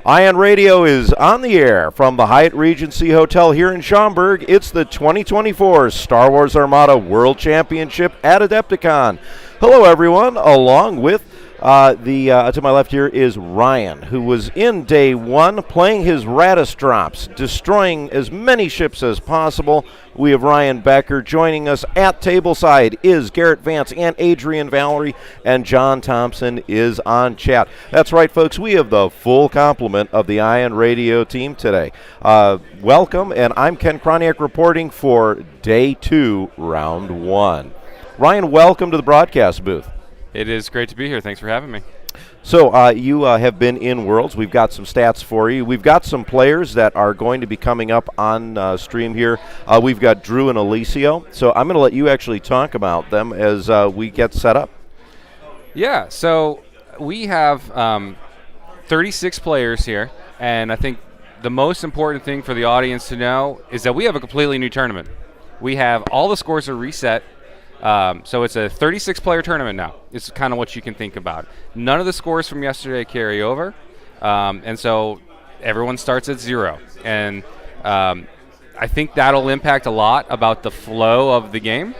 Ion Radio is on the air from the Hyatt Regency Hotel here in Schaumburg. It's the 2024 Star Wars Armada World Championship at AdeptiCon. Hello, everyone. Along with to my left here is Ryan, who was in day one playing his Raddus drops, destroying as many ships as possible. We have Ryan Becker. Joining us at tableside is Garrett Vance and Adrian Valerie, and John Thomson is on chat. That's right, folks. We have the full complement of the Ion Radio team today. Welcome, and I'm Ken Krajniak reporting for day two, round one. Ryan, welcome to the broadcast booth. It is great to be here. Thanks for having me. So you have been in Worlds. We've got some stats for you. We've got some players that are going to be coming up on stream here. We've got Drew and Alessio. So I'm going to let you actually talk about them as we get set up. Yeah, so we have 36 players here, and I think the most important thing for the audience to know is that we have a completely new tournament. We have all the scores are reset. So it's a 36-player tournament now. It's kind of what you can think about. None of the scores from yesterday carry over, and so everyone starts at zero. And I think that'll impact a lot about the flow of the game.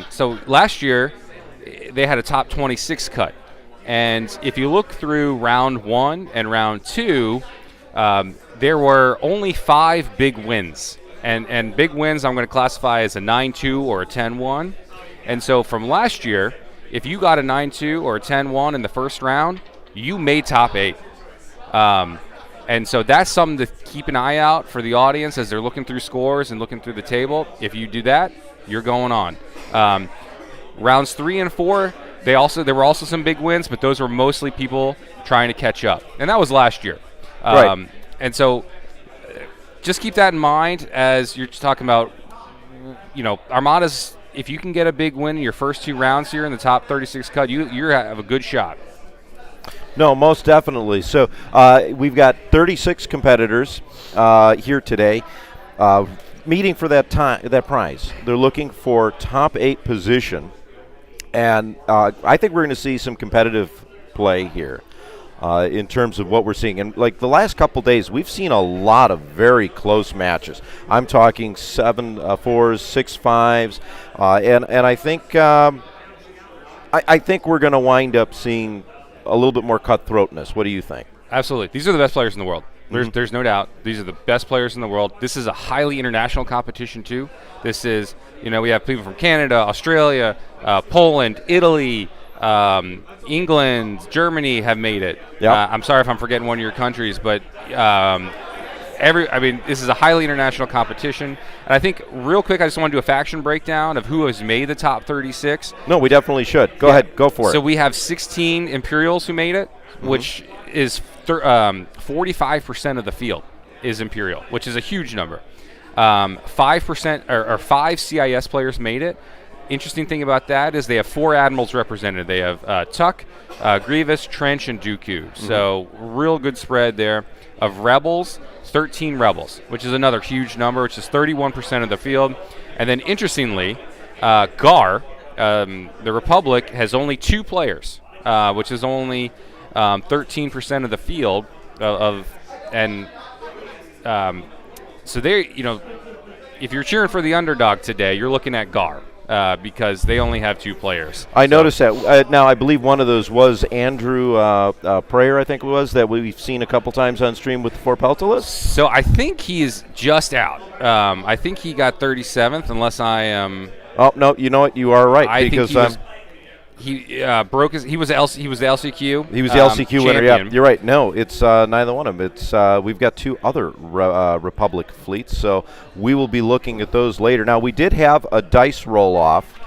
So last year, they had a top 26 cut. And if you look through round one and round two, there were only 5 big wins. And big wins I'm going to classify as a 9-2 or a 10-1. And so from last year, if you got a 9-2 or a 10-1 in the first round, you made top 8. And so that's something to keep an eye out for the audience as they're looking through scores and looking through the table. If you do that, you're going on. Rounds 3 and 4, there were also some big wins, but those were mostly people trying to catch up. And that was last year. Right. And so just keep that in mind as you're talking about, Armada's. If you can get a big win in your first 2 rounds here in the top 36 cut, you have a good shot. No, most definitely. So we've got 36 competitors here today meeting for that prize. They're looking for top 8 position, and I think we're going to see some competitive play here. In terms of what we're seeing. And like the last couple days, we've seen a lot of very close matches. I'm talking 7-4s, 6-5s, and I think I think we're going to wind up seeing a little bit more cutthroatness. What do you think? Absolutely. These are the best players in the world. There's no doubt. These are the best players in the world. This is a highly international competition, too. This is, we have people from Canada, Australia, Poland, Italy, England, Germany have made it. Yep. I'm sorry if I'm forgetting one of your countries, but this is a highly international competition. And I think, real quick, I just want to do a faction breakdown of who has made the top 36. No, we definitely should. Go ahead. Go for it. So we have 16 Imperials who made it, which is 45% of the field is Imperial, which is a huge number. 5% or 5 CIS players made it. Interesting thing about that is they have 4 admirals represented. They have Tuck, Grievous, Trench, and Dooku. So real good spread there. Of rebels, 13 rebels, which is another huge number, which is 31% of the field. And then interestingly, GAR, the Republic, has only 2 players, which is only 13% of the field. So they, if you're cheering for the underdog today, you're looking at GAR. Because they only have 2 players. I noticed that. Now, I believe one of those was Andrew Prayer, I think it was, that we've seen a couple times on stream with the 4 Peltalis. So I think he's just out. I think he got 37th, unless I am. Oh, no, you know what? You are right. I think he broke his. He was the LCQ. He was the LCQ winner. Yeah, champion. you're right. No, it's neither one of them. It's we've got 2 other Republic fleets, so we will be looking at those later. Now, we did have a dice roll off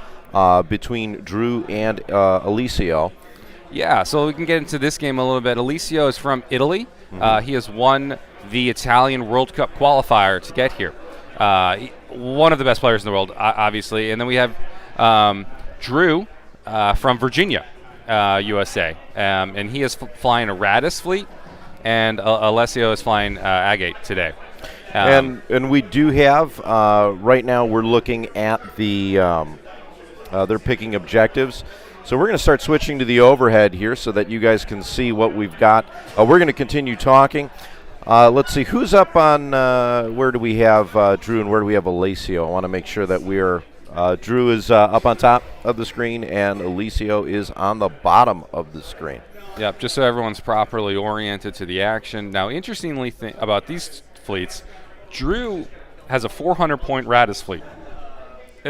between Drew and Alessio. Yeah, so we can get into this game a little bit. Alessio is from Italy. He has won the Italian World Cup qualifier to get here. One of the best players in the world, obviously. And then we have Drew. From Virginia, USA, and he is flying a Raddus fleet, and Alessio is flying Agate today. And we do have right now we're looking at the They're picking objectives. So we're going to start switching to the overhead here so that you guys can see what we've got. We're going to continue talking. Let's see, who's up on, where do we have Drew and where do we have Alessio? I want to make sure that we're, Drew is up on top of the screen and Alessio is on the bottom of the screen. Yep, just so everyone's properly oriented to the action. Now, interestingly about these fleets, Drew has a 400-point Raddus fleet.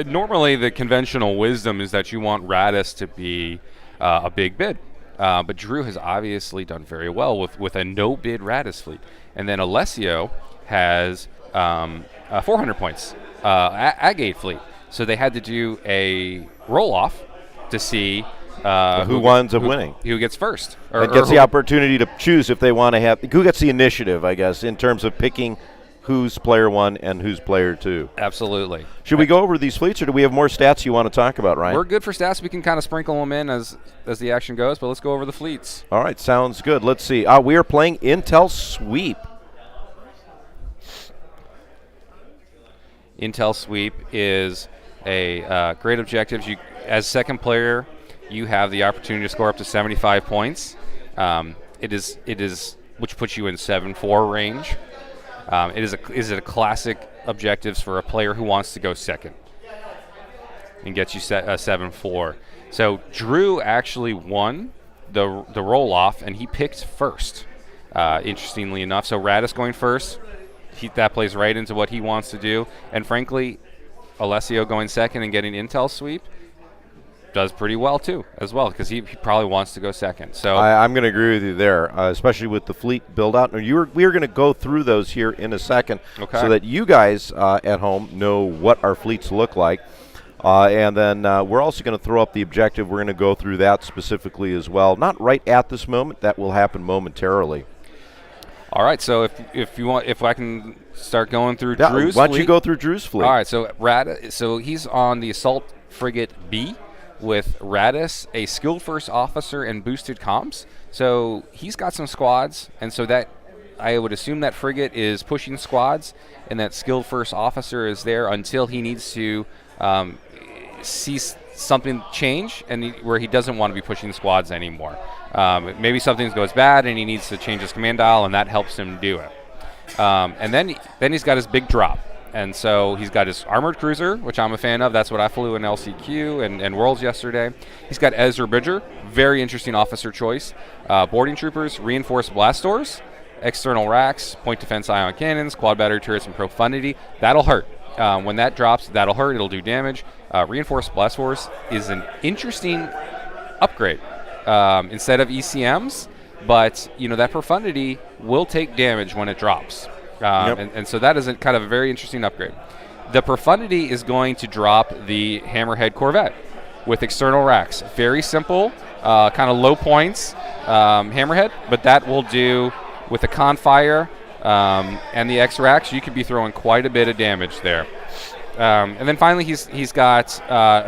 Normally, the conventional wisdom is that you want Raddus to be a big bid. But Drew has obviously done very well with a no-bid Raddus fleet. And then Alessio has 400 points, Agate fleet. So they had to do a roll-off to see who winds up winning. Who gets first. Or gets the opportunity to choose if they want to have – who gets the initiative, I guess, in terms of picking – who's player 1 and who's player 2. Absolutely. Should we go over these fleets, or do we have more stats you want to talk about, Ryan? We're good for stats. We can kind of sprinkle them in as the action goes, but let's go over the fleets. All right, sounds good. Let's see. We are playing Intel Sweep. Intel Sweep is a great objective. As second player, you have the opportunity to score up to 75 points. It is which puts you in 7-4 range. It is a classic objectives for a player who wants to go second and get you 7-4. So Drew actually won the roll-off, and he picked first, interestingly enough. So Raddus going first, that plays right into what he wants to do. And frankly, Alessio going second and getting Intel Sweep does pretty well too, as well, because he probably wants to go second. So I'm going to agree with you there, especially with the fleet build-out. We are going to go through those here in a second, so that you guys at home know what our fleets look like. And then we're also going to throw up the objective. We're going to go through that specifically as well. Not right at this moment. That will happen momentarily. All right. So if I can start going through Drew's fleet. Why don't you go through Drew's fleet? All right. So he's on the Assault Frigate B, with Raddus, a skilled first officer, and boosted comms. So he's got some squads, and so that I would assume that frigate is pushing squads, and that skilled first officer is there until he needs to see something change, and where he doesn't want to be pushing squads anymore. Maybe something goes bad, and he needs to change his command dial, and that helps him do it. And then he's got his big drop. And so he's got his armored cruiser, which I'm a fan of. That's what I flew in LCQ and Worlds yesterday. He's got Ezra Bridger, very interesting officer choice. Boarding troopers, reinforced blast doors, external racks, point defense ion cannons, quad battery turrets, and profundity. That'll hurt. When that drops, that'll hurt. It'll do damage. Reinforced blast doors is an interesting upgrade instead of ECMs, but that profundity will take damage when it drops. And so that is kind of a very interesting upgrade. The profundity is going to drop the Hammerhead Corvette with external racks. Very simple, kind of low points Hammerhead, but that will do with the Confire and the X-Racks. You could be throwing quite a bit of damage there. And then finally, he's got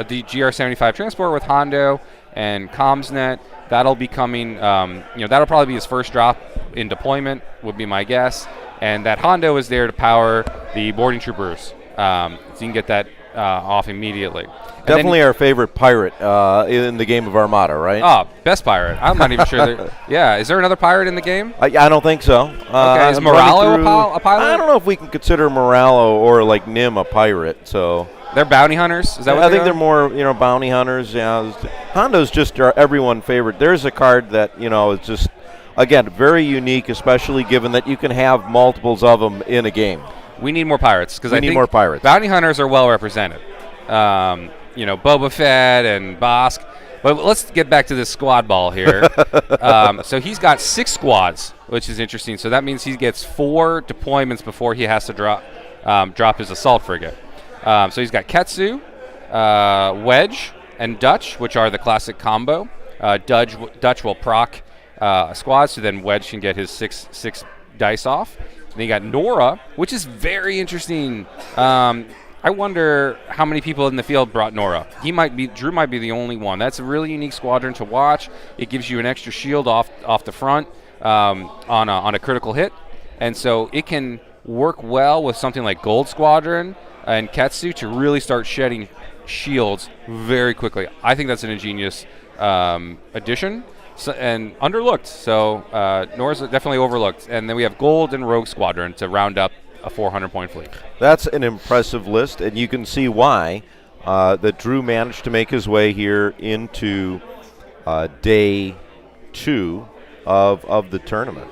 the GR-75 transport with Hondo and CommsNet. That'll be coming, that'll probably be his first drop in deployment, would be my guess. And that Hondo is there to power the boarding troopers, so you can get that off immediately. Definitely our favorite pirate in the game of Armada, right? Oh, best pirate. I'm not even sure. Yeah, is there another pirate in the game? I don't think so. Okay, is Moralo a pilot? I don't know if we can consider Moralo or like Nim a pirate. So they're bounty hunters. Is that what I think they're more, bounty honors. Yeah, Hondo's just everyone's favorite. There's a card that is just. Again, very unique, especially given that you can have multiples of them in a game. We need more pirates because I think more pirates. Bounty hunters are well represented. Boba Fett and Bosk. But let's get back to this squad ball here. So he's got 6 squads, which is interesting. So that means he gets 4 deployments before he has to drop his assault frigate. So he's got Ketsu, Wedge, and Dutch, which are the classic combo. Dutch will proc a squad, so then Wedge can get his six dice off. Then you got Nora, which is very interesting. I wonder how many people in the field brought Nora. Drew might be the only one. That's a really unique squadron to watch. It gives you an extra shield off the front on a critical hit, and so it can work well with something like Gold Squadron and Ketsu to really start shedding shields very quickly. I think that's an ingenious addition. So, and underlooked. So Nor's definitely overlooked. And then we have Gold and Rogue Squadron to round up a 400-point fleet. That's an impressive list, and you can see why that Drew managed to make his way here into day 2 of the tournament.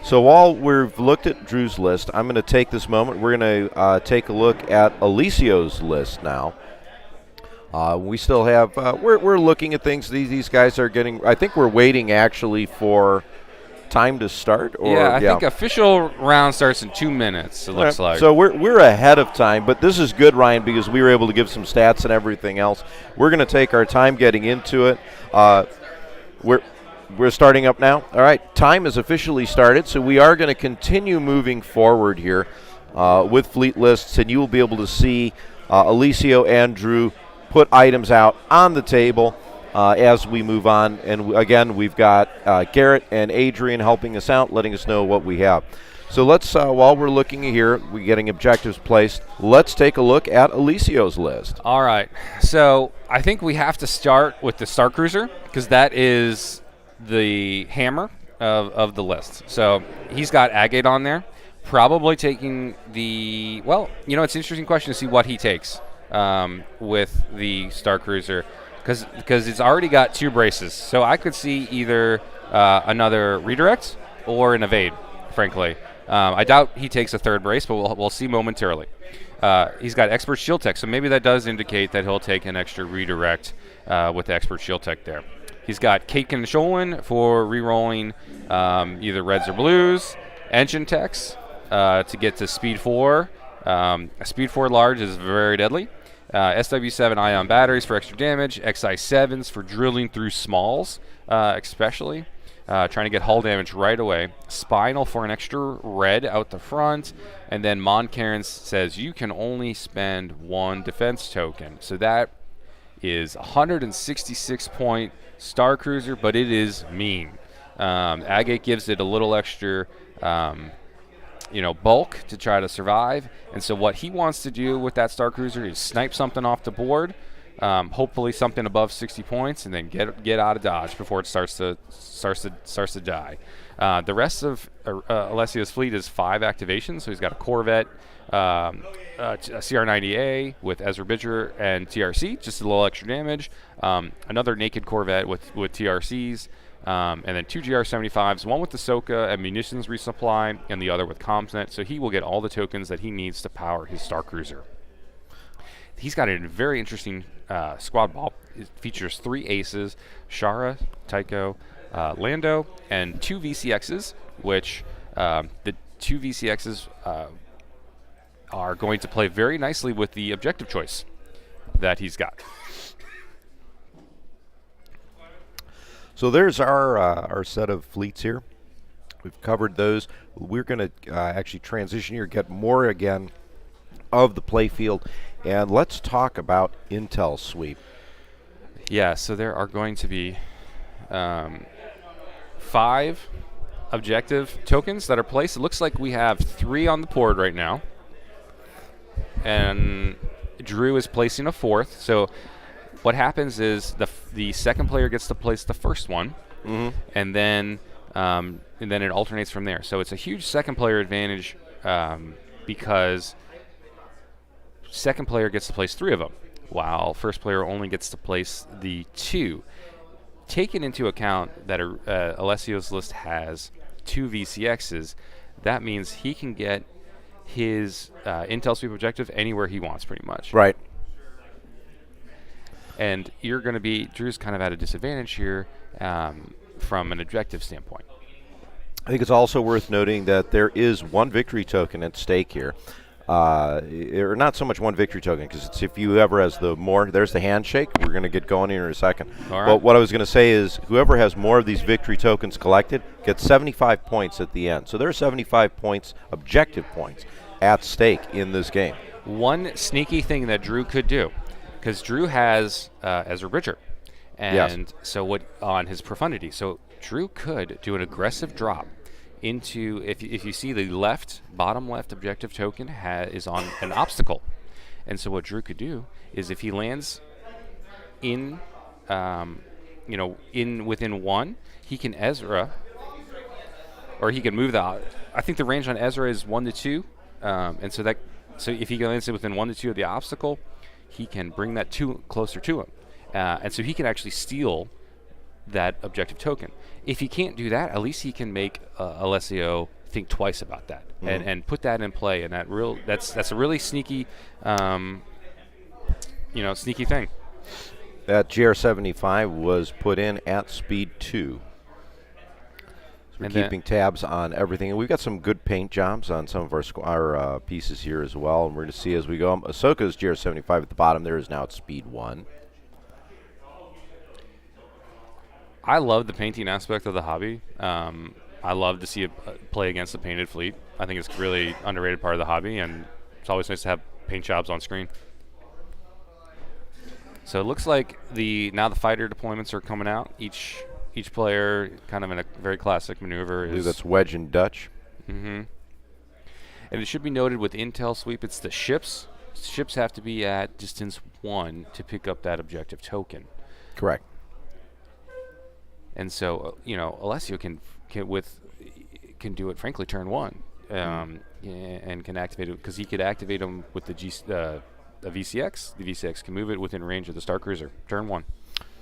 So while we've looked at Drew's list, I'm going to take this moment. We're going to take a look at Alessio's list now. We still have, we're looking at things. These guys are getting, I think we're waiting actually for time to start. Or, I think official round starts in 2 minutes, it looks like. So we're ahead of time, but this is good, Ryan, because we were able to give some stats and everything else. We're going to take our time getting into it. We're starting up now. All right, time is officially started, so we are going to continue moving forward here with fleet lists, and you will be able to see Alessio and Drew put items out on the table as we move on. And again, we've got Garrett and Adrian helping us out, letting us know what we have. So let's, while we're looking here, we're getting objectives placed, let's take a look at Alessio's list. All right. So I think we have to start with the Star Cruiser because that is the hammer of the list. So he's got Agate on there, probably taking the, well, it's an interesting question to see what he takes. With the Star Cruiser because it's already got 2 braces. So I could see either another redirect or an evade, frankly. I doubt he takes a 3rd brace, but we'll see momentarily. He's got Expert Shield Tech, so maybe that does indicate that he'll take an extra redirect with the Expert Shield Tech there. He's got Kate and Sholin for re-rolling either reds or blues, engine techs to get to speed 4. A speed 4 large is very deadly. SW7 ion batteries for extra damage. XI7s for drilling through smalls, especially. Trying to get hull damage right away. Spinal for an extra red out the front. And then Moncairns says you can only spend 1 defense token. So that is 166-point Star Cruiser, but it is mean. Agate gives it a little extra bulk to try to survive. And so what he wants to do with that Star Cruiser is snipe something off the board, hopefully something above 60 points, and then get out of dodge before it starts to die. The rest of Alessio's fleet is 5 activations. So he's got a Corvette, a CR-90A with Ezra Bridger and TRC, just a little extra damage. Another naked Corvette with TRCs. And then 2 GR-75s, one with the Ahsoka and munitions resupply, and the other with CommsNet. So he will get all the tokens that he needs to power his Star Cruiser. He's got a very interesting squad ball. It features 3 aces, Shara, Tycho, Lando, and 2 VCXs, which the 2 VCXs are going to play very nicely with the objective choice that he's got. So there's our set of fleets here. We've covered those. We're going to actually transition here, get more again of the play field, and let's talk about Intel Sweep. Yeah, so there are going to be 5 objective tokens that are placed. It looks like we have 3 on the board right now, and Drew is placing a 4th. So what happens is the second player gets to place the first one, and then it alternates from there. So it's a huge second player advantage because second player gets to place 3 of them, while first player only gets to place the 2. Taking into account that Alessio's list has 2 VCXs, that means he can get his Intel Sweep objective anywhere he wants, pretty much. Right. And Drew's kind of at a disadvantage here from an objective standpoint. I think it's also worth noting that there is 1 victory token at stake here. Or not so much 1 victory token, because it's if whoever has the more, there's the handshake. We're going to get going here in a second. All right. But what I was going to say is whoever has more of these victory tokens collected gets 75 points at the end. So there are 75 points, objective points, at stake in this game. One sneaky thing that Drew could do, because Drew has Ezra Bridger, and so what on his profundity. So Drew could do an aggressive drop into, if you see the bottom left objective token is on an obstacle, And so what Drew could do is if he lands in, in within 1, he can Ezra, or he can move the. I think the range on Ezra is 1 to 2, and so if he lands within 1 to 2 of the obstacle, he can bring that 2 closer to him, and so he can actually steal that objective token. If he can't do that, at least he can make Alessio think twice about that and put that in play. And that's a really sneaky, sneaky thing. That GR75 was put in at speed 2. So we're keeping tabs on everything. And we've got some good paint jobs on some of our pieces here as well. And we're going to see as we go. Ahsoka's GR75 at the bottom there is now at speed 1. I love the painting aspect of the hobby. I love to see it play against the painted fleet. I think it's really underrated part of the hobby, and it's always nice to have paint jobs on screen. So it looks like now the fighter deployments are coming out. Each player kind of in a very classic maneuver. I believe that's Wedge and Dutch. Mm-hmm. And it should be noted with Intel Sweep, it's the ships. Ships have to be at distance 1 to pick up that objective token. Correct. And so, Alessio can do it, frankly, turn 1, and can activate it, because he could activate them with the VCX. The VCX can move it within range of the Star Cruiser, turn 1.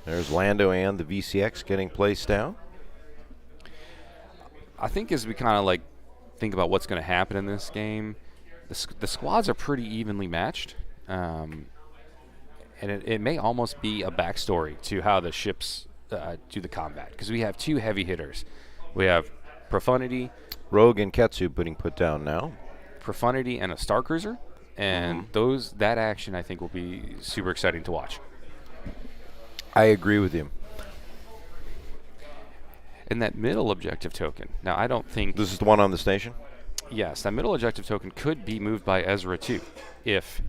There's Lando and the VCX getting placed down. I think as we kind of think about what's going to happen in this game, the squads are pretty evenly matched, and it may almost be a backstory to how the ships do the combat, because we have 2 heavy hitters. We have Profundity, Rogue and Ketsu put down now. Profundity and a Star Cruiser, and that action I think will be super exciting to watch. I agree with you. And that middle objective token. Now I don't think this is the one on the station. Yes, that middle objective token could be moved by Ezra too, if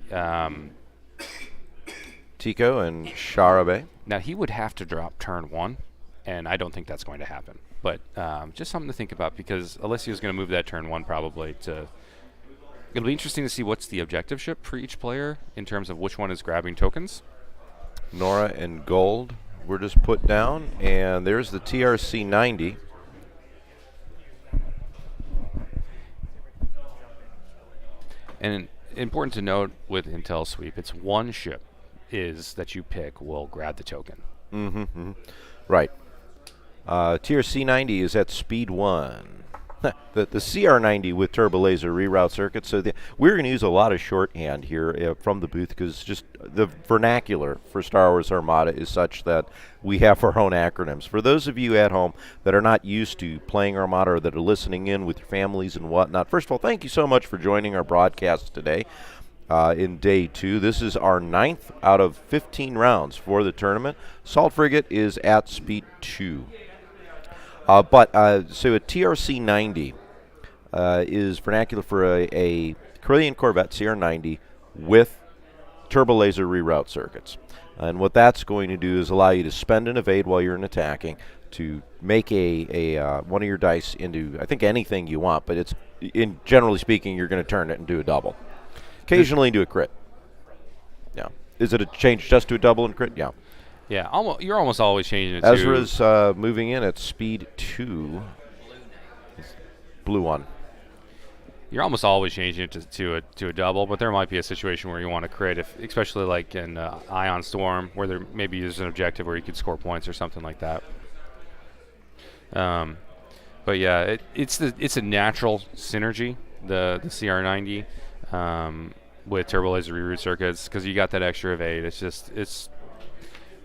Tico and Sharabe. Now he would have to drop turn 1, and I don't think that's going to happen. But just something to think about, because Alessio is going to move that turn 1 probably to. It'll be interesting to see what's the objective ship for each player in terms of which one is grabbing tokens. Nora and Gold were just put down, and there's the TRC 90. And important to note with Intel Sweep, it's one ship that you pick will grab the token. Mm-hmm. Right. TRC 90 is at speed 1. the CR90 with turbo laser reroute circuits. So we're going to use a lot of shorthand here from the booth, because just the vernacular for Star Wars Armada is such that we have our own acronyms. For those of you at home that are not used to playing Armada, or that are listening in with your families and whatnot, first of all, thank you so much for joining our broadcast today in day 2. This is our 9th out of 15 rounds for the tournament. Assault Frigate is at speed 2. So a TRC 90 is vernacular for a Corellian Corvette CR90 with turbo laser reroute circuits. And what that's going to do is allow you to spend and evade while you're in attacking, to make one of your dice into, I think, anything you want, but generally speaking, you're going to turn it and do a double. Occasionally do a crit. Yeah. Is it a change just to a double and crit? Yeah. Yeah, you're almost always changing it to. Ezra's moving in at speed 2. Blue one. You're almost always changing it to a double, but there might be a situation where you want to crit, especially like in Ion Storm, where there maybe is an objective where you could score points or something like that. But yeah, it's a natural synergy, the CR90 with turbo laser reroute circuits, because you got that extra evade. It's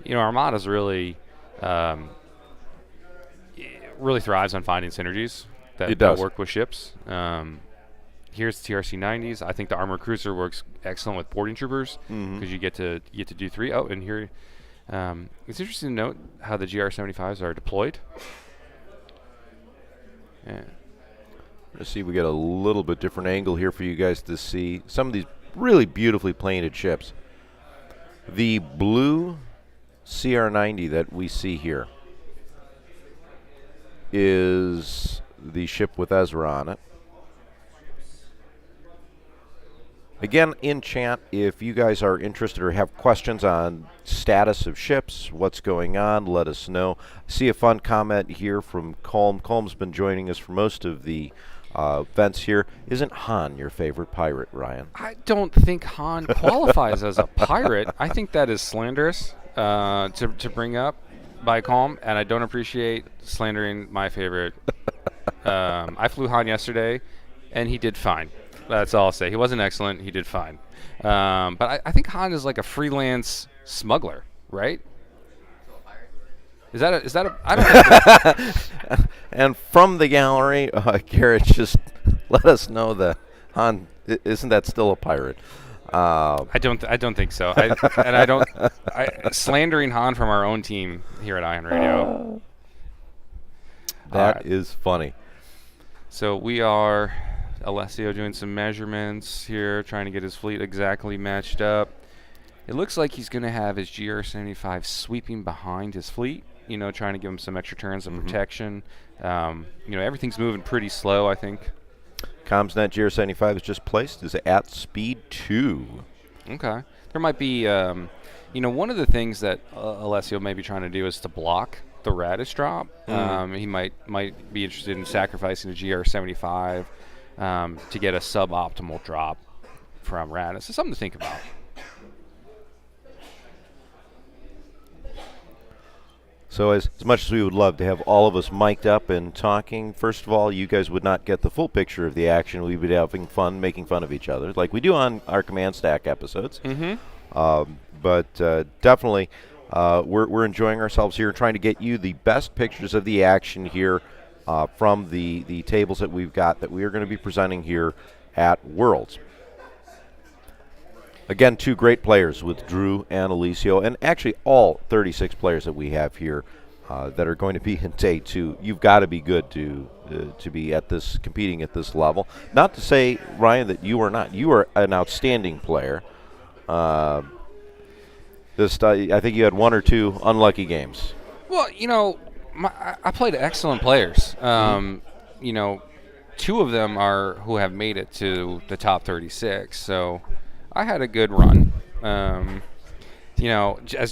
Armada's really thrives on finding synergies that work with ships. Here's the TRC 90s. I think the armored cruiser works excellent with boarding troopers, because you get to do 3. Oh, and here it's interesting to note how the GR75s are deployed. Yeah. Let's see if we get a little bit different angle here for you guys to see some of these really beautifully painted ships. The blue CR90 that we see here is the ship with Ezra on it. Again, in chat, if you guys are interested or have questions on status of ships, what's going on, let us know. See a fun comment here from Colm. Colm's been joining us for most of the events here. Isn't Han your favorite pirate, Ryan? I don't think Han qualifies as a pirate. I think that is slanderous to bring up by Colm, and I don't appreciate slandering my favorite. I flew Han yesterday, and he did fine. That's all I'll say. He wasn't excellent. He did fine. But I think Han is like a freelance smuggler, right? Is that a I don't know. And from the gallery, Garrett just let us know that Han, isn't that still a pirate? I don't think so. Slandering Han from our own team here at Ion Radio. That is funny. So we are Alessio doing some measurements here, trying to get his fleet exactly matched up. It looks like he's going to have his GR75 sweeping behind his fleet, trying to give him some extra turns of protection. Everything's moving pretty slow, I think. Comsnet GR75 is just placed, is at speed 2. Okay. There might be, one of the things that Alessio may be trying to do is to block the Raddus drop. He might be interested in sacrificing a GR75 to get a suboptimal drop from Raddus. It's something to think about. So as much as we would love to have all of us mic'd up and talking, first of all, you guys would not get the full picture of the action. We'd be having fun, making fun of each other, like we do on our Command Stack episodes. But definitely, we're enjoying ourselves here, trying to get you the best pictures of the action here from the tables that we've got that we are going to be presenting here at Worlds. Again, two great players with Drew and Alessio, and actually all 36 players that we have here that are going to be in day 2. You've got to be good to be at this, competing at this level. Not to say, Ryan, that you are not. You are an outstanding player. I think you had 1 or 2 unlucky games. Well, I played excellent players. 2 of them are who have made it to the top 36. So I had a good run. As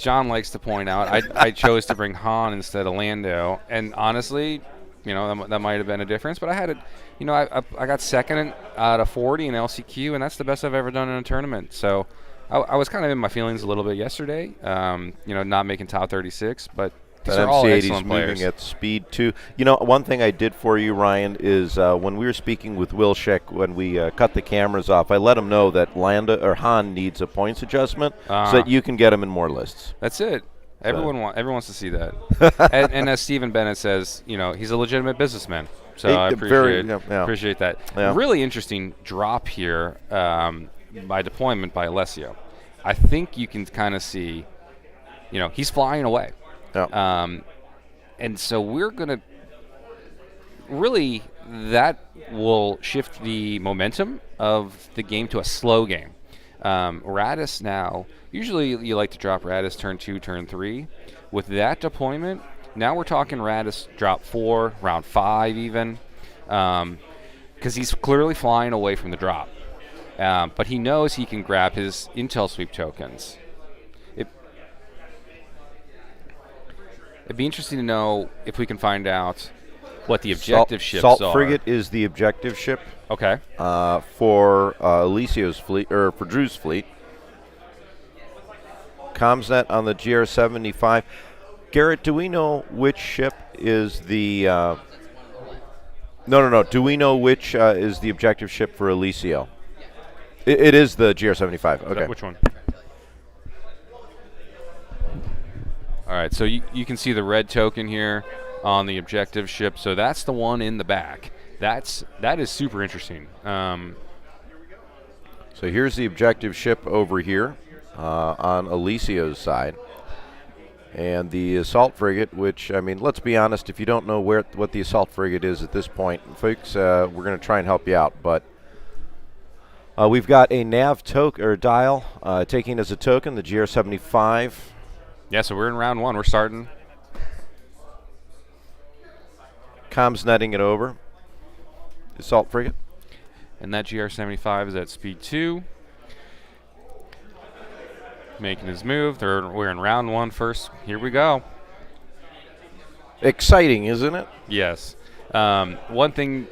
John likes to point out, I chose to bring Han instead of Lando, and honestly, that might have been a difference. But I had I got second out of 40 in LCQ, and that's the best I've ever done in a tournament. So I was kind of in my feelings a little bit yesterday. Not making top 36, but these are all excellent players. Moving at speed 2. One thing I did for you, Ryan, is when we were speaking with Will Scheck, when we cut the cameras off, I let him know that Han needs a points adjustment so that you can get him in more lists. That's it. Everyone wants to see that. and as Stephen Bennett says, he's a legitimate businessman. So I appreciate that. Yeah. Really interesting drop here by deployment by Alessio. I think you can kind of see, he's flying away. Yeah. And so we're going to really, that will shift the momentum of the game to a slow game. Raddus now, usually you like to drop Raddus turn 2, turn 3. With that deployment, now we're talking Raddus drop 4, round 5 even, because he's clearly flying away from the drop. But he knows he can grab his intel sweep tokens. It'd be interesting to know if we can find out what the objective ships are. Salt Frigate is the objective ship. Okay. For Alessio's fleet, or for Drew's fleet. Comsnet on the GR75. Garrett, do we know which ship is the... No. Do we know which is the objective ship for Alessio? It is the GR75. Okay. Which one? All right, so you can see the red token here on the objective ship. So that's the one in the back. That is super interesting. So here's the objective ship over here on Alessio's side. And the assault frigate, which, let's be honest, if you don't know what the assault frigate is at this point, folks, we're going to try and help you out. But we've got a nav dial taking as a token the GR75. Yeah, so we're in round 1. We're starting. Comms netting it over. Assault frigate. And that GR75 is at speed 2. making his move. We're in round one first. Here we go. Exciting, isn't it? Yes. One thing,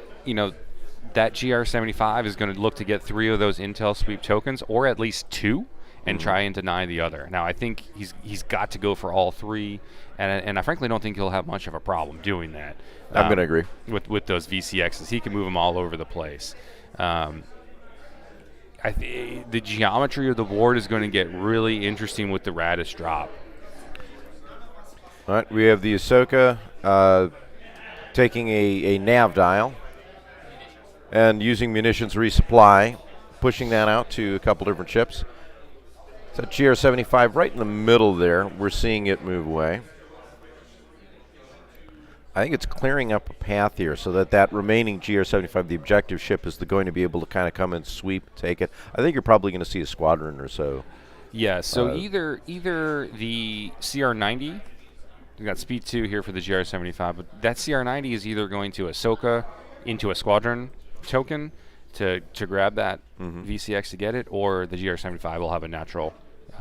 that GR75 is going to look to get 3 of those Intel Sweep tokens, or at least 2, and try and deny the other. Now, I think he's got to go for all 3, and I frankly don't think he'll have much of a problem doing that. I'm going to agree. With those VCXs. He can move them all over the place. The geometry of the board is going to get really interesting with the Raddus drop. All right, we have the Ahsoka taking a nav dial and using munitions resupply, pushing that out to a couple different ships. So GR75 right in the middle there. We're seeing it move away. I think it's clearing up a path here so that remaining GR75, the objective ship, is going to be able to kind of come and sweep, take it. I think you're probably going to see a squadron or so. Yeah, so either the CR90, we got speed 2 here for the GR75, but that CR90 is either going to Ahsoka into a squadron token to grab that VCX to get it, or the GR75 will have a natural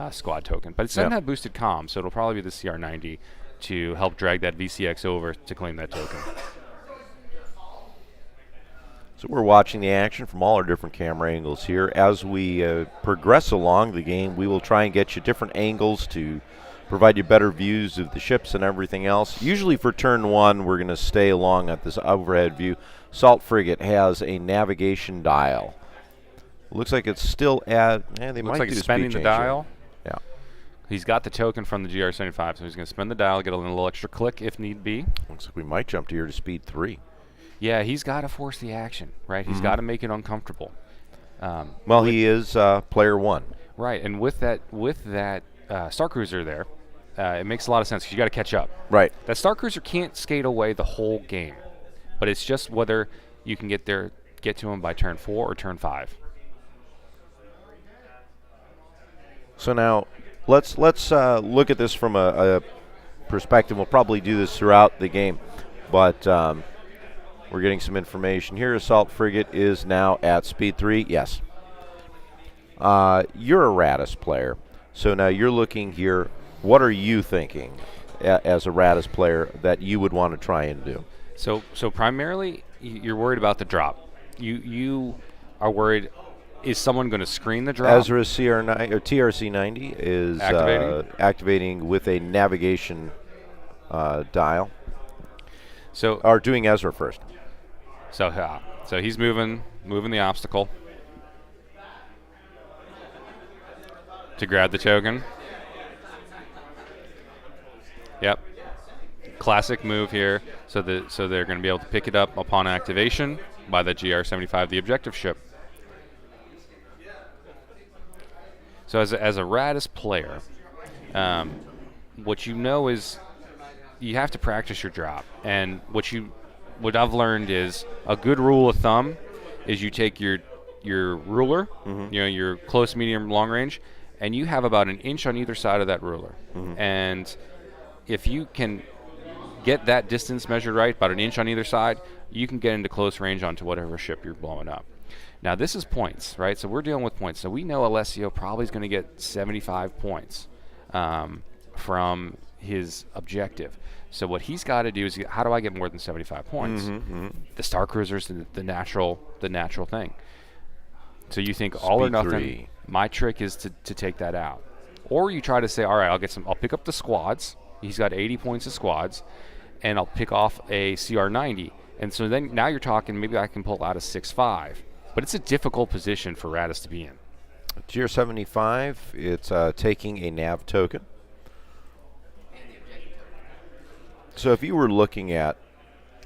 squad token. But it doesn't have boosted comms, so it'll probably be the CR90 to help drag that VCX over to claim that token. So we're watching the action from all our different camera angles here. As we progress along the game, we will try and get you different angles to provide you better views of the ships and everything else. Usually for turn 1, we're going to stay along at this overhead view. Salt Frigate has a navigation dial. Looks like it's still at, they Looks might like do he's a spending speed the change dial. here. Yeah. He's got the token from the GR75, so he's going to spend the dial, get a little extra click if need be. Looks like we might jump to here to speed 3. Yeah, he's got to force the action, right? He's got to make it uncomfortable. Well, he is player 1. Right, and with that Star Cruiser there, it makes a lot of sense because you got to catch up. Right. That Star Cruiser can't skate away the whole game, but it's just whether you can get to him by turn 4 or turn 5. So now let's look at this from a perspective. We'll probably do this throughout the game, but we're getting some information here. Assault Frigate is now at speed 3. Yes. You're a Raddus player, so now you're looking here. What are you thinking as a Raddus player that you would want to try and do? So primarily, you're worried about the drop. You are worried. Is someone going to screen the drop? Ezra CR9 or TRC90 is activating with a navigation dial. So or doing Ezra first. So he's moving the obstacle to grab the token. Yep. Classic move here. So they're going to be able to pick it up upon activation by the GR75, the objective ship. So as a Raddus player, what you know is you have to practice your drop. And what I've learned is a good rule of thumb is you take your ruler, your close, medium, long range, and you have about an inch on either side of that ruler. And if you can get that distance measured right, about an inch on either side, you can get into close range onto whatever ship you're blowing up. Now, this is points, right? So we're dealing with points. So we know Alessio probably is going to get 75 points from his objective. So what he's got to do is, how do I get more than 75 points? The Star Cruiser's the natural thing. So you think all or nothing. 3. My trick is to take that out. Or you try to say, all right, I'll pick up the squads. He's got 80 points of squads, and I'll pick off a CR90. And so then now you're talking, maybe I can pull out a 6.5. But it's a difficult position for Raddus to be in. GR75, it's taking a nav token. So if you were looking at,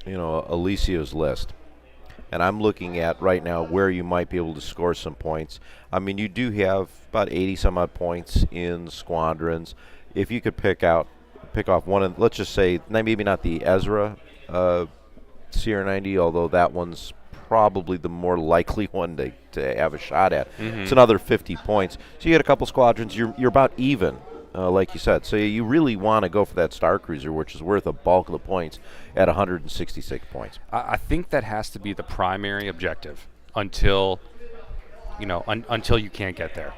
Alessio's list, and I'm looking at right now where you might be able to score some points. I mean, you do have about 80 some odd points in squadrons. If you could pick off one of, let's just say, maybe not the Ezra CR90, although that one's probably the more likely one to have a shot at. It's another 50 points. So you get a couple squadrons, you're about even, like you said. So you really want to go for that Star Cruiser, which is worth a bulk of the points at 166 points. I think that has to be the primary objective until you can't get there.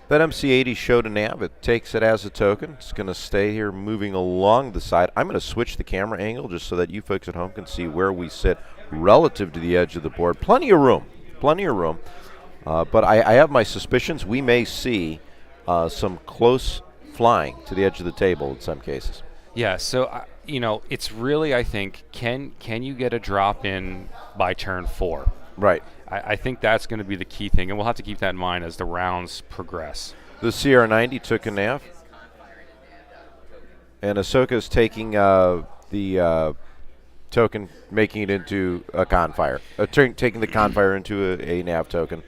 That MC80 showed a nav. It takes it as a token. It's going to stay here moving along the side. I'm going to switch the camera angle just so that you folks at home can see where we sit relative to the edge of the board. Plenty of room. Plenty of room. But I have my suspicions we may see some close flying to the edge of the table in some cases. Yeah, so, it's really, I think, can you get a drop in by turn 4? Right. I think that's going to be the key thing, and we'll have to keep that in mind as the rounds progress. The CR90 took a nav. And Ahsoka's taking the token, making it into a Confire. Taking the Confire into a nav token.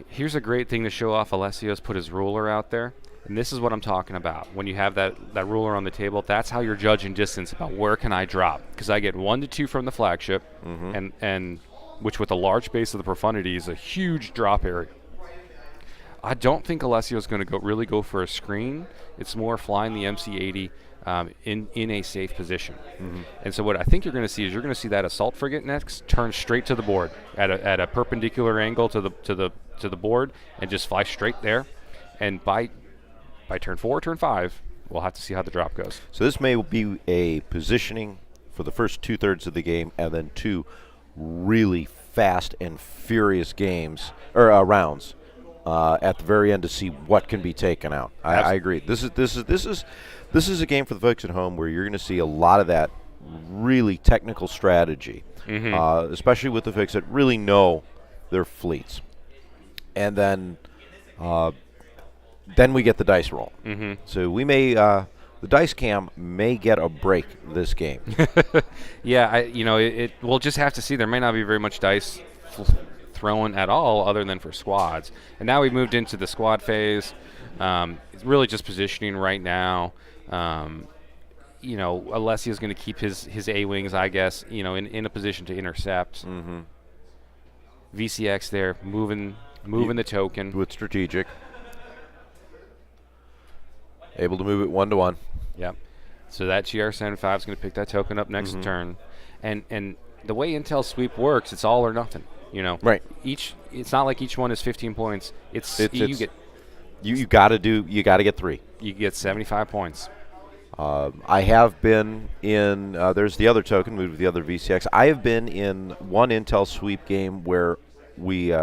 Here's a great thing to show off. Alessio's put his ruler out there. And this is what I'm talking about. When you have that ruler on the table, that's how you're judging distance about where can I drop. Because I get 1 to 2 from the flagship, and which with a large base of the profundity is a huge drop area. I don't think Alessio is going to really go for a screen. It's more flying the MC80 in a safe position. And so what I think you're going to see is you're going to see that assault frigate next turn straight to the board at a perpendicular angle to the board and just fly straight there. And by turn 4, turn 5, we'll have to see how the drop goes. So this may be a positioning for the first 2/3 of the game, and then 2 really fast and furious games or rounds at the very end to see what can be taken out. I agree. This is a game for the folks at home where you're going to see a lot of that really technical strategy, especially with the folks that really know their fleets, and then we get the dice roll. So we may the dice cam may get a break this game. Yeah, we'll just have to see. There may not be very much dice thrown at all other than for squads. And now we've moved into the squad phase. It's really just positioning right now. Alessio's going to keep his A-wings, I guess, in a position to intercept. VCX there, moving the token. With strategic. Able to move it 1-to-1. Yep. So that GR75 is going to pick that token up next turn. And the way Intel sweep works, it's all or nothing. Right. It's not like each one is 15 points. You got to get 3. You get 75 points. I have been in. There's the other token moved with the other VCX. I have been in one Intel sweep game where we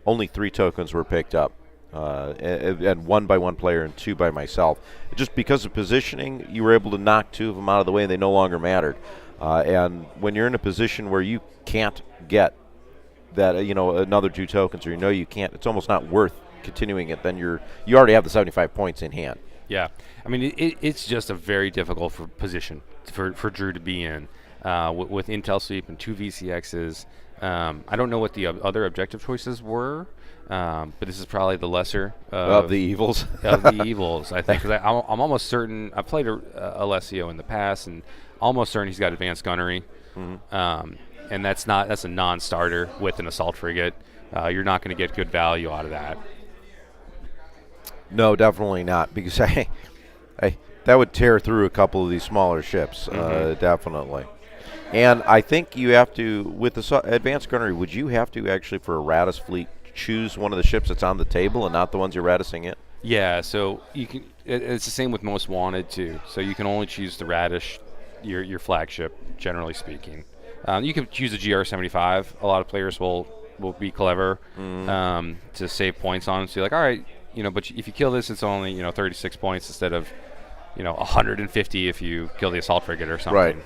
only 3 tokens were picked up. And 1 by 1 player and 2 by myself. Just because of positioning, you were able to knock 2 of them out of the way, and they no longer mattered. And when you're in a position where you can't get that, another 2 tokens, or you can't, it's almost not worth continuing it. Then you already have the 75 points in hand. Yeah, I mean it's just a very difficult position for Drew to be in with Intel sweep and 2 VCXs. I don't know what the other objective choices were. But this is probably the lesser of the evils. Of the evils, I think. 'Cause I'm almost certain. I've played Alessio in the past, and almost certain he's got advanced gunnery. And that's a non-starter with an assault frigate. You're not going to get good value out of that. No, definitely not, because that would tear through a couple of these smaller ships, definitely. And I think you have to, with the advanced gunnery, would you have to actually, for a Raddus fleet, choose one of the ships that's on the table and not the ones you're Raddusing in? Yeah, so you can. It's the same with Most Wanted too. So you can only choose the Raddus, your flagship, generally speaking. You can choose a GR75. A lot of players will be clever to save points on it. So you're like, all right, but if you kill this, it's only 36 points instead of 150 if you kill the assault frigate or something. Right.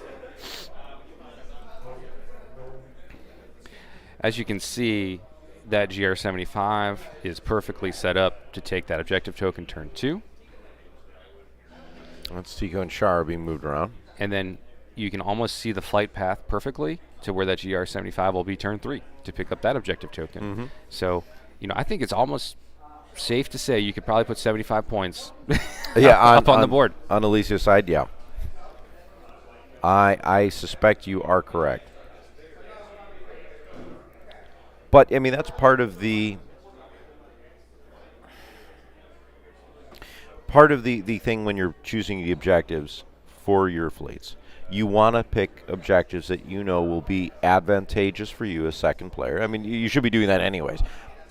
As you can see, that GR75 is perfectly set up to take that objective token turn 2. That's Tico and Shar being moved around. And then you can almost see the flight path perfectly to where that GR75 will be turn 3 to pick up that objective token. So, I think it's almost safe to say you could probably put 75 points up on the board. On Alessio's side, yeah. I suspect you are correct. But, I mean, that's part of the thing when you're choosing the objectives for your fleets. You want to pick objectives that will be advantageous for you as second player. I mean, you should be doing that anyways.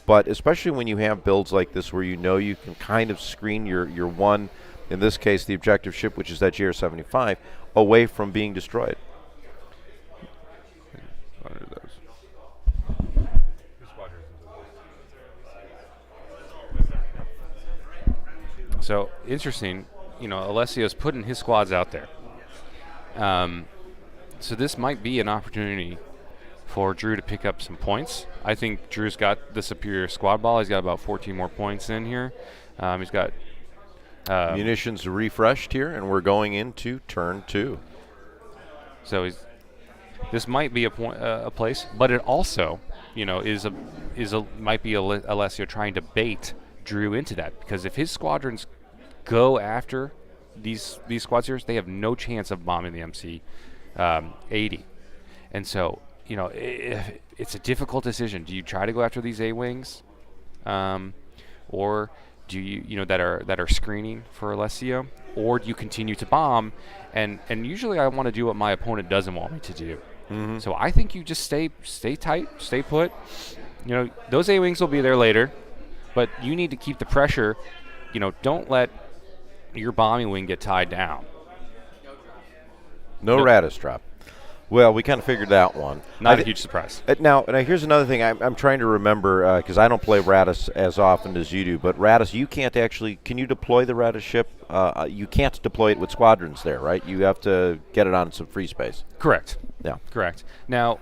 But especially when you have builds like this where you know you can kind of screen your one, in this case the objective ship, which is that GR-75, away from being destroyed. What are those? So interesting, Alessio's putting his squads out there. So this might be an opportunity for Drew to pick up some points. I think Drew's got the superior squad ball. He's got about 14 more points in here. He's got munitions refreshed here, and we're going into turn 2. So this might be a place, but it also, might be Alessio trying to bait Drew into that, because if his squadrons go after these squad series, they have no chance of bombing the MC 80. And so, it's a difficult decision. Do you try to go after these A-wings, or do you, that are screening for Alessio, or do you continue to bomb? And usually I want to do what my opponent doesn't want me to do. Mm-hmm. So I think you just stay tight, stay put. Those A-wings will be there later, but you need to keep the pressure. Don't let your bombing wing get tied down. No Raddus drop. Well, we kind of figured that one. Not a huge surprise. Now, here's another thing I'm trying to remember, because I don't play Raddus as often as you do, but Raddus, you can't actually, can you deploy the Raddus ship? You can't deploy it with squadrons there, right? You have to get it on some free space. Correct. Yeah. Correct. Now,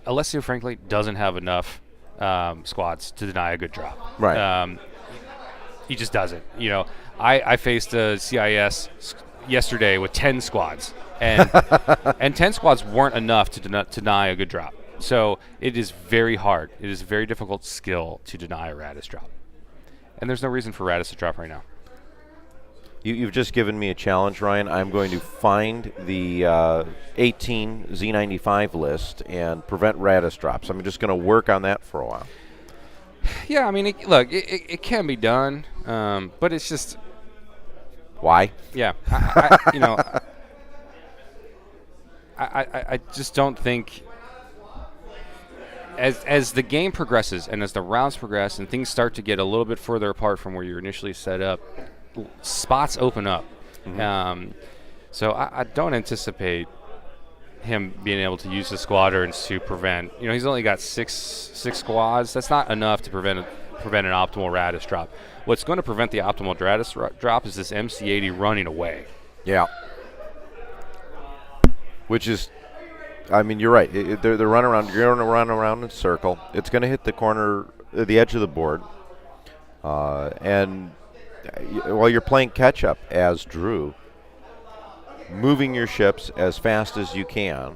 Alessio, frankly, doesn't have enough squads to deny a good drop. Right. He just doesn't. I faced a CIS yesterday with 10 squads, and and 10 squads weren't enough to deny a good drop. So it is very hard. It is a very difficult skill to deny a Raddus drop, and there's no reason for Raddus to drop right now. You've just given me a challenge, Ryan. I'm going to find the 18 Z95 list and prevent Raddus drops. I'm just going to work on that for a while. Yeah, I mean, it can be done, but it's just... Why? Yeah, I just don't think... As the game progresses and as the rounds progress and things start to get a little bit further apart from where you're initially set up, spots open up. Mm-hmm. So I don't anticipate him being able to use the squadrons to prevent. He's only got six squads. That's not enough to prevent an optimal Raddus drop. What's going to prevent the optimal Raddus drop is this MC-80 running away. Yeah. Which is, I mean, you're right. They're running around. You're going to run around in a circle. It's going to hit the corner, the edge of the board, and while you're playing catch up as Drew, moving your ships as fast as you can,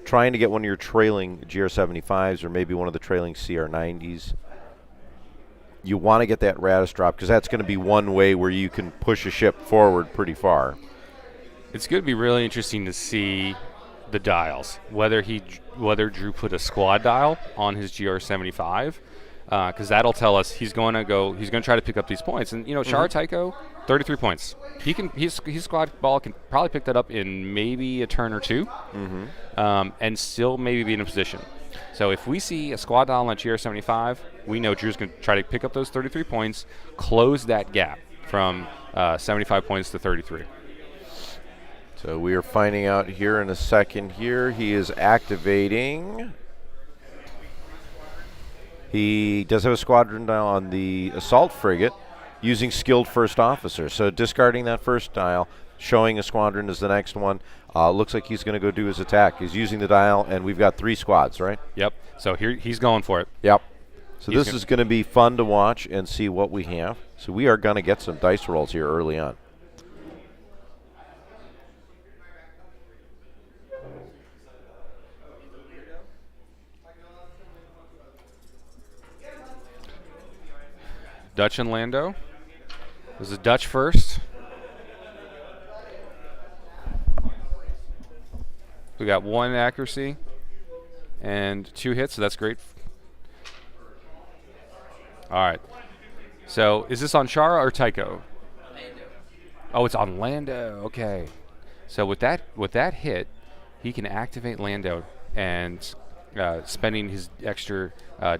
trying to get one of your trailing GR-75s or maybe one of the trailing CR-90s. You want to get that Raddus drop because that's going to be one way where you can push a ship forward pretty far. It's going to be really interesting to see the dials, whether Drew put a squad dial on his GR-75, because that'll tell us he's going to try to pick up these points. And Shara Tycho, 33 points. His squad ball can probably pick that up in maybe a turn or two, and still maybe be in a position. So if we see a squad dial on GR-75, we know Drew's going to try to pick up those 33 points, close that gap from 75 points to 33. So we are finding out here in a second here. He is activating. He does have a squadron dial on the assault frigate using skilled first officer. So discarding that first dial, showing a squadron as the next one. Looks like he's going to go do his attack. He's using the dial, and we've got 3 squads, right? Yep. So here he's going for it. Yep. So this is going to be fun to watch and see what we have. So we are going to get some dice rolls here early on. Dutch and Lando. This is Dutch first. We got 1 accuracy and 2 hits, so that's great. All right. So is this on Shara or Tycho? Lando. Oh, it's on Lando. Okay. So with that hit, he can activate Lando and spending his extra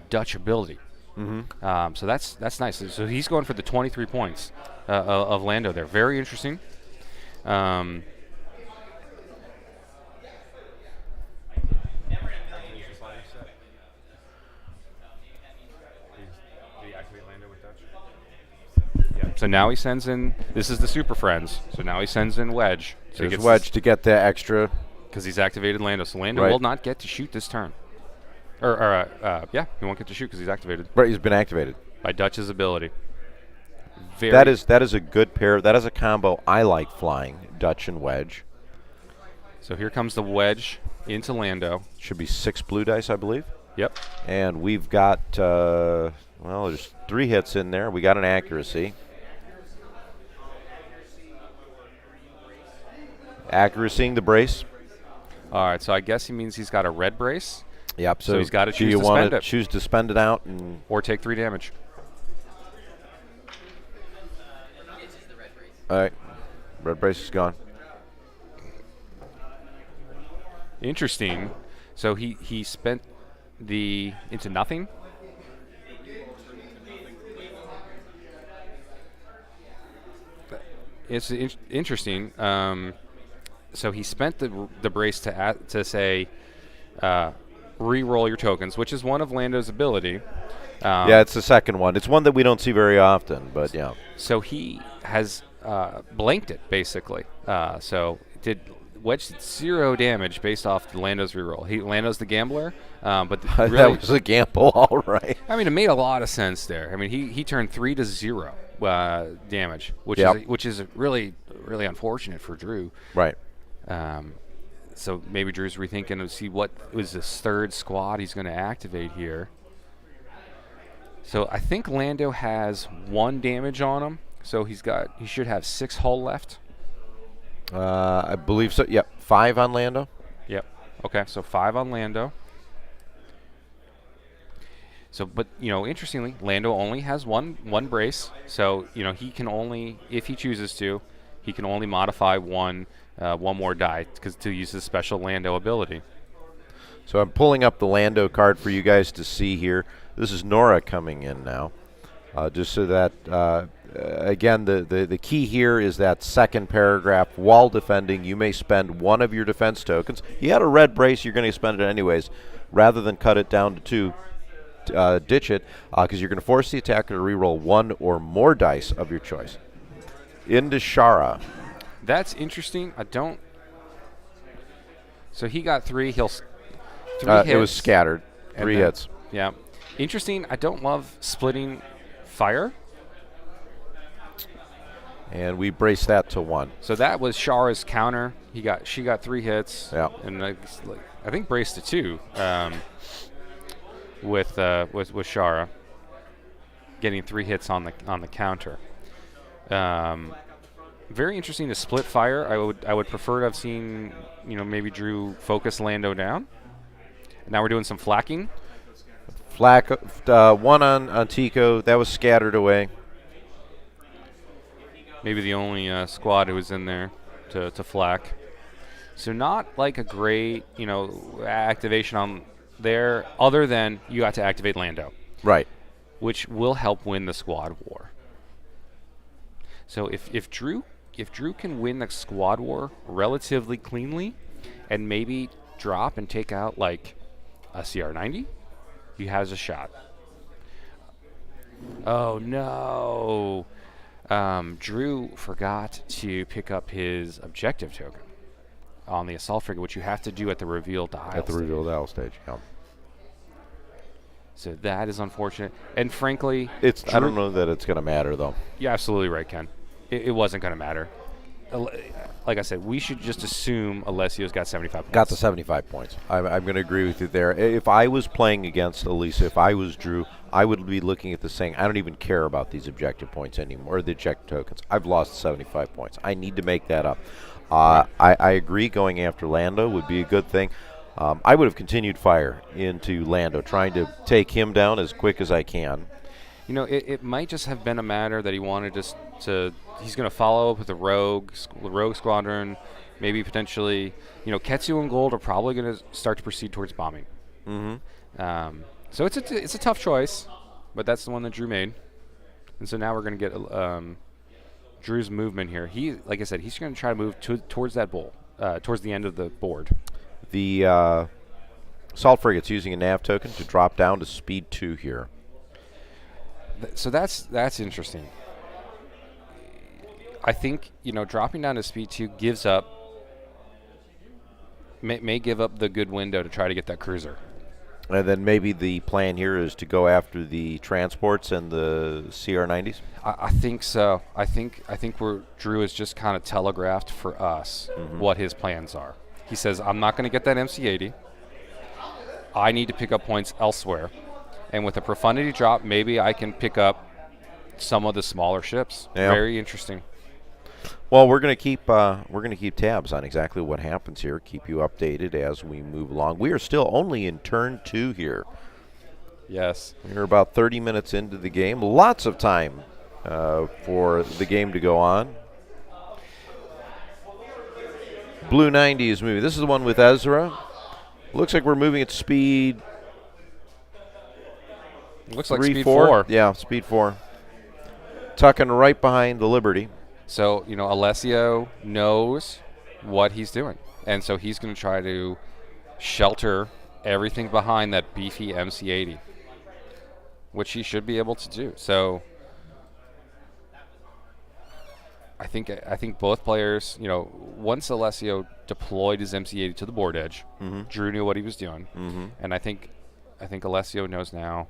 Dutch ability. So that's nice. So he's going for the 23 points of Lando there. Very interesting. So now he sends in, this is the Super Friends, so now he sends in Wedge. So There's Wedge to get the extra. Because he's activated Lando, so Lando will not get to shoot this turn. Yeah, he won't get to shoot because he's activated. Right, he's been activated. By Dutch's ability. That is a good pair. That is a combo I like flying, Dutch and Wedge. So here comes the Wedge into Lando. Should be 6 blue dice, I believe. Yep. And we've got, there's 3 hits in there. We got an accuracy. Accuracying the brace. All right, so I guess he means he's got a red brace. Yep. So he's got to choose do you to spend want to it. choose to spend it out or take 3 damage? All right. Red brace is gone. Interesting. So he spent the into nothing. It's interesting. So he spent the brace to say, re-roll your tokens, which is one of Lando's ability. Yeah, it's the second one. It's one that we don't see very often, but yeah. So he has blanked it, basically. So Wedge did 0 damage based off Lando's reroll. Lando's the gambler, but really, that was a gamble, all right. I mean, it made a lot of sense there. I mean, he turned 3 to 0 damage, which is really unfortunate for Drew. Right. So maybe Drew's rethinking to see what was this 3rd squad he's going to activate here. So I think Lando has 1 damage on him. So he should have 6 hull left. I believe so. Yep, 5 on Lando. Yep. Okay, so 5 on Lando. So, but interestingly, Lando only has one brace. So he can only, if he chooses to, he can only modify one more die to use his special Lando ability. So I'm pulling up the Lando card for you guys to see here. This is Nora coming in now, just so that. Again, the key here is that second paragraph. While defending, you may spend 1 of your defense tokens. You had a red brace, you're going to spend it anyways. Rather than cut it down to 2, ditch it, because you're going to force the attacker to reroll 1 or more dice of your choice. Into Shara. That's interesting. So he got 3. 3 hits. It was scattered. 3 hits. Yeah. Interesting. I don't love splitting fire. And we brace that to 1. So that was Shara's counter. She got 3 hits. Yeah. And I think braced to 2 with Shara getting 3 hits on the counter. Very interesting to split fire. I would prefer to have seen maybe Drew focus Lando down. Now we're doing some flacking. Flak 1 on Tico. That was scattered away. Maybe the only squad who was in there to flak. So not like a great, activation on there, other than you got to activate Lando. Right. Which will help win the squad war. So if Drew can win the squad war relatively cleanly and maybe drop and take out like a CR90, he has a shot. Oh no. Drew forgot to pick up his objective token on the assault frigate, which you have to do at the reveal dial stage. At the reveal dial stage, yeah. So that is unfortunate. And frankly, I don't know that it's going to matter, though. You're absolutely right, Ken. It wasn't going to matter. Like I said, we should just assume Alessio's got 75 points. Got the 75 points. I'm going to agree with you there. If I was playing against Alessio, if I was Drew, I would be looking at this saying, I don't even care about these objective points anymore, or the objective tokens. I've lost 75 points. I need to make that up. I agree going after Lando would be a good thing. I would have continued fire into Lando, trying to take him down as quick as I can. It might just have been a matter that he wanted to he's going to follow up with the rogue squadron, maybe potentially, Ketsu and Gold are probably going to start to proceed towards bombing. Mm-hmm. So it's a tough choice. but that's the one that Drew made. And so now we're going to get Drew's movement here. He, like I said, he's going to try to move towards that bowl, towards the end of the board. The assault frigate's using a nav token to drop down to speed 2 here. So that's interesting. I think, dropping down to speed 2 gives up, may give up the good window to try to get that cruiser. And then maybe the plan here is to go after the transports and the CR-90s? I think so. I think where Drew has just kind of telegraphed for us what his plans are. He says, I'm not going to get that MC-80. I need to pick up points elsewhere. And with a profundity drop, maybe I can pick up some of the smaller ships. Yeah. Very interesting. Well, we're going to keep tabs on exactly what happens here. Keep you updated as we move along. We are still only in turn 2 here. Yes. We're about 30 minutes into the game. Lots of time for the game to go on. Blue 90 is moving. This is the one with Ezra. Looks like we're moving at speed. Looks like speed 4. Yeah, speed 4. Tucking right behind the Liberty. So, Alessio knows what he's doing. And so he's going to try to shelter everything behind that beefy MC-80, which he should be able to do. So I think both players, once Alessio deployed his MC-80 to the board edge, Drew knew what he was doing. And I think Alessio knows now,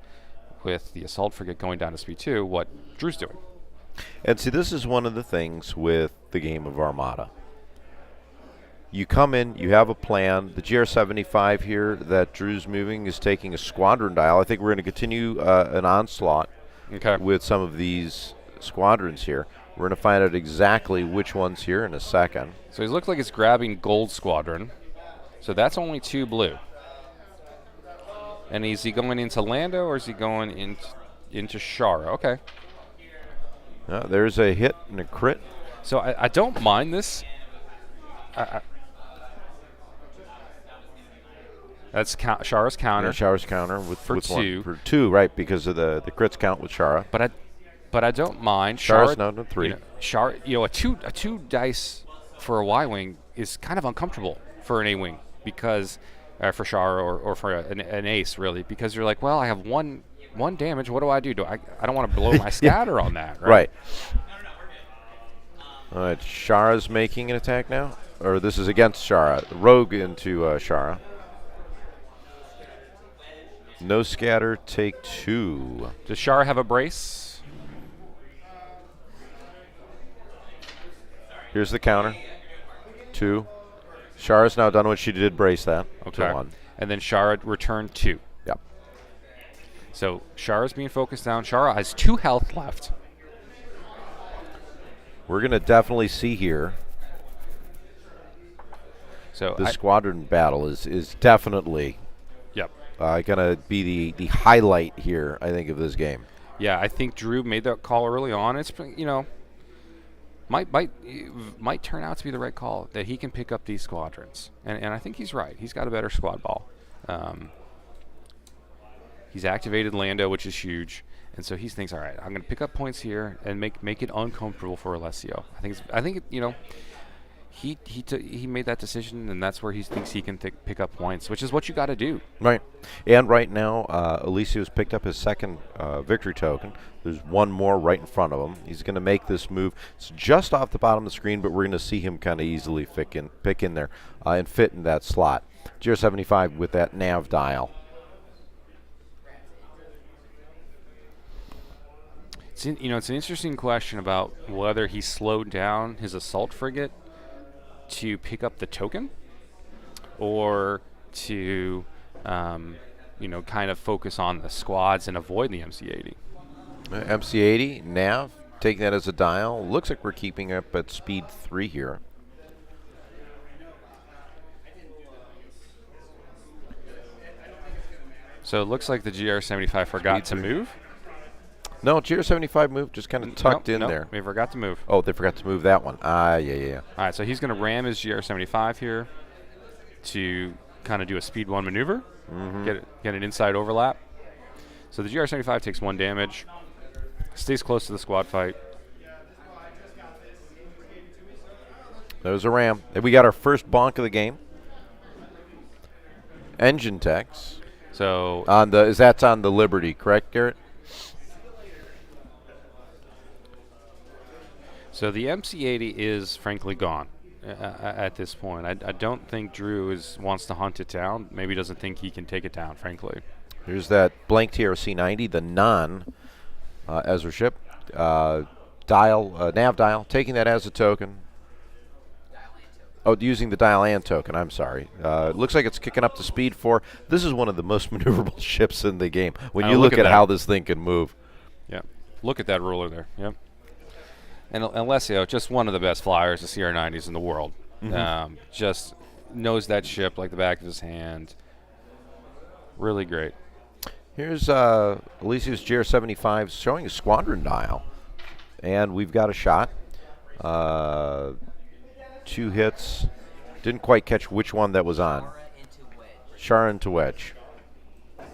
with the assault frigate going down to speed 2, what Drew's doing. And see, this is one of the things with the game of Armada. You come in, you have a plan. The GR-75 here that Drew's moving is taking a squadron dial. I think we're going to continue an onslaught with some of these squadrons here. We're going to find out exactly which one's here in a second. So he looks like it's grabbing Gold Squadron. So that's only 2 blue. And is he going into Lando or is he going into Shara? Okay. There's a hit and a crit. So I don't mind this. That's Shara's counter. Yeah, Shara's counter with 2. For 2, right, because of the crits count with Shara. But I don't mind. Shara's now to 3. Shara, a two dice for a Y-wing is kind of uncomfortable for an A-wing because for Shara or for an ace, really, because you're like, well, I have one damage. What do? I don't want to blow my scatter on that, right? All right, Shara's making an attack now, or this is against Shara. Rogue into Shara. No scatter, take 2. Does Shara have a brace? Here's the counter. 2. Shara's now done what she did, brace that. Okay. 1. And then Shara returned 2. Yep. So Shara's being focused down. Shara has 2 health left. We're going to definitely see here. So the squadron battle is definitely going to be the highlight here, I think, of this game. Yeah, I think Drew made that call early on. It's, might turn out to be the right call, that he can pick up these squadrons. And I think he's right. He's got a better squad ball. He's activated Lando, which is huge. And so he thinks, all right, I'm going to pick up points here and make it uncomfortable for Alessio. I think he made that decision, and that's where he thinks he can pick up points, which is what you got to do. Right. And right now, Alessio's picked up his second victory token. There's one more right in front of him. He's going to make this move. It's just off the bottom of the screen, but we're going to see him kind of easily pick in there and fit in that slot. GR-75 with that nav dial. It's an interesting question about whether he slowed down his assault frigate to pick up the token, or to, kind of focus on the squads and avoid the MC-80. MC-80, nav, taking that as a dial. Looks like we're keeping up at speed 3 here. So it looks like the GR-75 forgot to move. No, GR-75 moved, just kind of tucked in there. They forgot to move. Oh, they forgot to move that one. Yeah. All right, so he's going to ram his GR-75 here to kind of do a speed 1 maneuver, get an inside overlap. So the GR75 takes 1 damage, stays close to the squad fight. There's a ram. And we got our first bonk of the game. Engine techs. So that's on the Liberty, correct, Garrett? So the MC80 is frankly gone at this point. I don't think Drew wants to hunt it down. Maybe doesn't think he can take it down, frankly. Here's that blank TRC-90, the non-Ezra ship. Nav dial, taking that as a token. Oh, using the dial-and token, I'm sorry. It looks like it's kicking up to speed 4. This is one of the most maneuverable ships in the game when you look at how this thing can move. Yeah, look at that ruler there. Yep. And Alessio, just one of the best flyers of CR90s in the world. Just knows that ship like the back of his hand. Really great. Here's Alessio's GR75 showing a squadron dial. And we've got a shot. 2 hits. Didn't quite catch which one that was on. Shara into wedge. I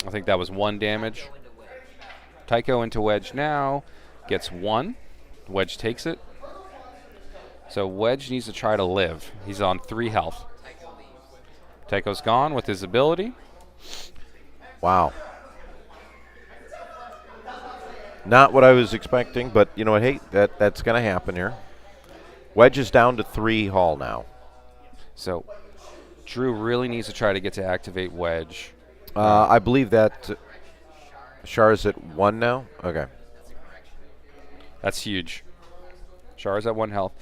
think that was 1 damage. Tycho into wedge now. Gets 1. Wedge takes it. So Wedge needs to try to live. He's on 3 health. Tycho's gone with his ability. Wow. Not what I was expecting, but you know what? Hey, that's going to happen here. Wedge is down to 3 hull now. So Drew really needs to try to get to activate Wedge. I believe that Shara's at 1 now. Okay. That's huge. Shara's at 1 health.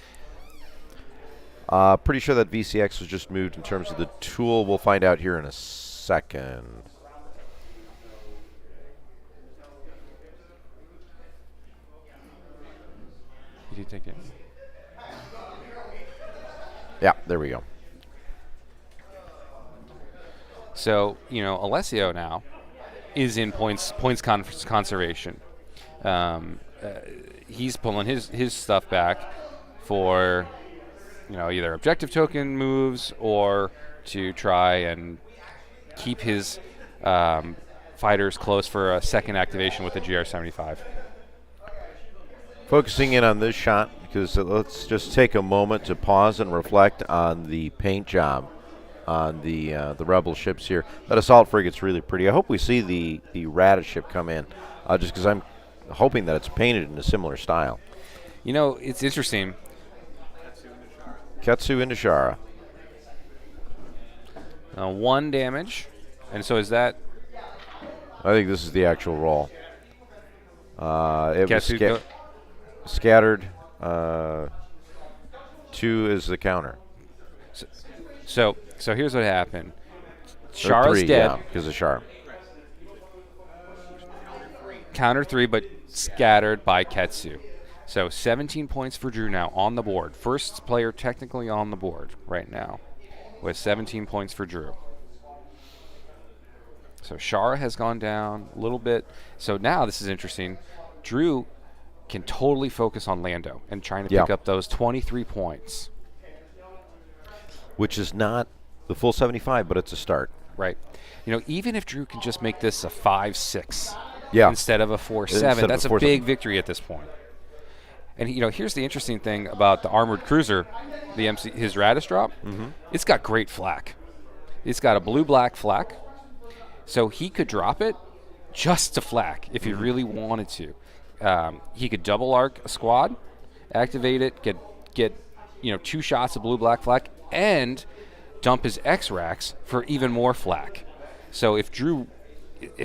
Pretty sure that VCX was just moved in terms of the tool. We'll find out here in a second. Did he take it? Yeah, there we go. So, Alessio now is in points conservation. He's pulling his stuff back for, either objective token moves or to try and keep his fighters close for a second activation with the GR75. Focusing in on this shot, because let's just take a moment to pause and reflect on the paint job on the Rebel ships here. That assault frigate's really pretty. I hope we see the Raddus ship come in, just because I'm hoping that it's painted in a similar style. It's interesting. Ketsu into Shara. 1 damage. And so is that... I think this is the actual roll. It Ketsu was scattered. 2 is the counter. So here's what happened. Shara's dead. Yeah, because of Shara. Counter 3, but scattered by Ketsu. So 17 points for Drew now on the board. First player technically on the board right now with 17 points for Drew. So Shara has gone down a little bit. So now this is interesting. Drew can totally focus on Lando and trying to pick up those 23 points. Which is not the full 75, but it's a start. Right. Even if Drew can just make this a 5-6 instead of a 4-7, that's a big victory at this point. And, here's the interesting thing about the armored cruiser, his Raddus drop. It's got great flak. It's got a blue-black flak. So he could drop it just to flak if he really wanted to. He could double arc a squad, activate it, get 2 shots of blue-black flak, and dump his X-Racks for even more flak. So if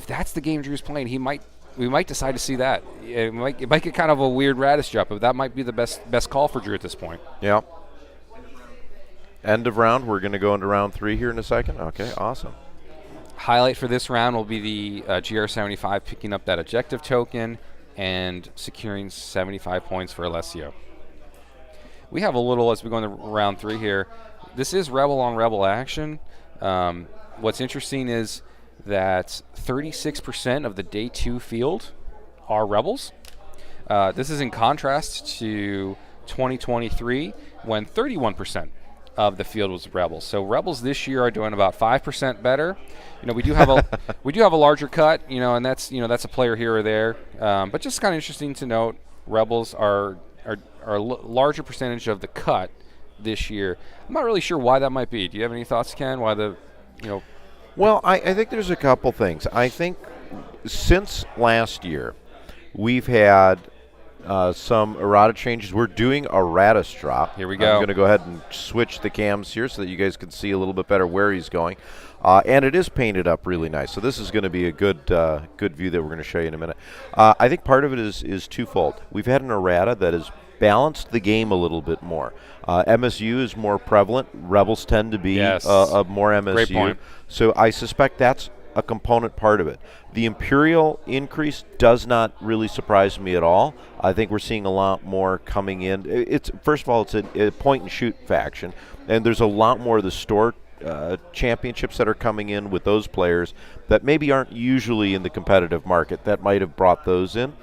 that's the game Drew's playing, we might decide to see that. It might get kind of a weird Raddus drop, but that might be the best call for Drew at this point. Yeah. End of round. We're going to go into round 3 here in a second. Okay, awesome. Highlight for this round will be the GR75 picking up that objective token and securing 75 points for Alessio. We have a little, as we go into round 3 here, this is Rebel on Rebel action. What's interesting is that 36% of the day 2 field are Rebels. This is in contrast to 2023 when 31% of the field was Rebels. So Rebels this year are doing about 5% better. We do have a larger cut, and that's a player here or there. But just kind of interesting to note, Rebels are a larger percentage of the cut this year. I'm not really sure why that might be. Do you have any thoughts, Ken? Why Well, I think there's a couple things. I think since last year, we've had some errata changes. We're doing a Raddus drop. Here we go. I'm going to go ahead and switch the cams here so that you guys can see a little bit better where he's going. And it is painted up really nice. So this is going to be a good view that we're going to show you in a minute. I think part of it is twofold. We've had an errata that has balanced the game a little bit more. MSU is more prevalent. Rebels tend to be more MSU. Great point. So I suspect that's a component part of it. The Imperial increase does not really surprise me at all. I think we're seeing a lot more coming in. It's first of all, it's a point-and-shoot faction, and there's a lot more of the store championships that are coming in with those players that maybe aren't usually in the competitive market that might have brought those in.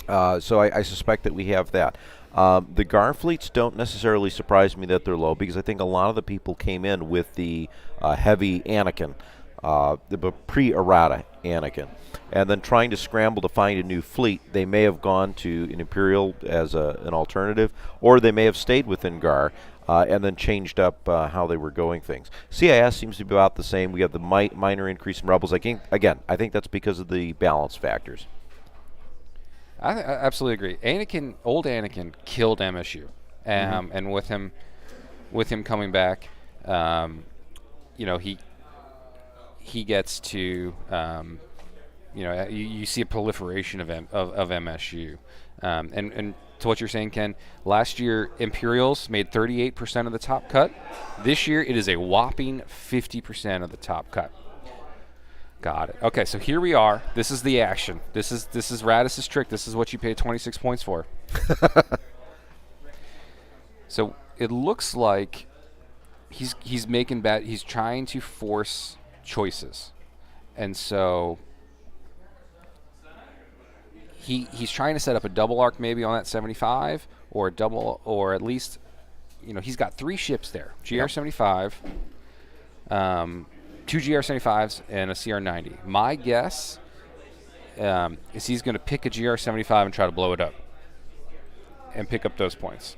So I suspect that we have that. The Gar fleets don't necessarily surprise me that they're low because I think a lot of the people came in with the heavy Anakin, the pre-errata Anakin, and then trying to scramble to find a new fleet. They may have gone to an Imperial as an alternative, or they may have stayed within Gar and then changed up how they were going things. CIS seems to be about the same. We have the minor increase in Rebels. I think that's because of the balance factors. I absolutely agree. Old Anakin killed MSU, and with him coming back, he gets to, you see a proliferation of MSU, and to what you're saying, Ken, last year Imperials made 38% of the top cut. This year it is a whopping 50% of the top cut. Got it. Okay, so here we are. This is the action. This is Raddus' trick. This is what you pay 26 points for. So it looks like he's making bad. He's trying to force choices, and so he's trying to set up a double arc maybe on that 75 or a double, or at least he's got 3 ships there. GR75. 2 GR75s and a CR90. My guess is he's going to pick a GR75 and try to blow it up and pick up those points.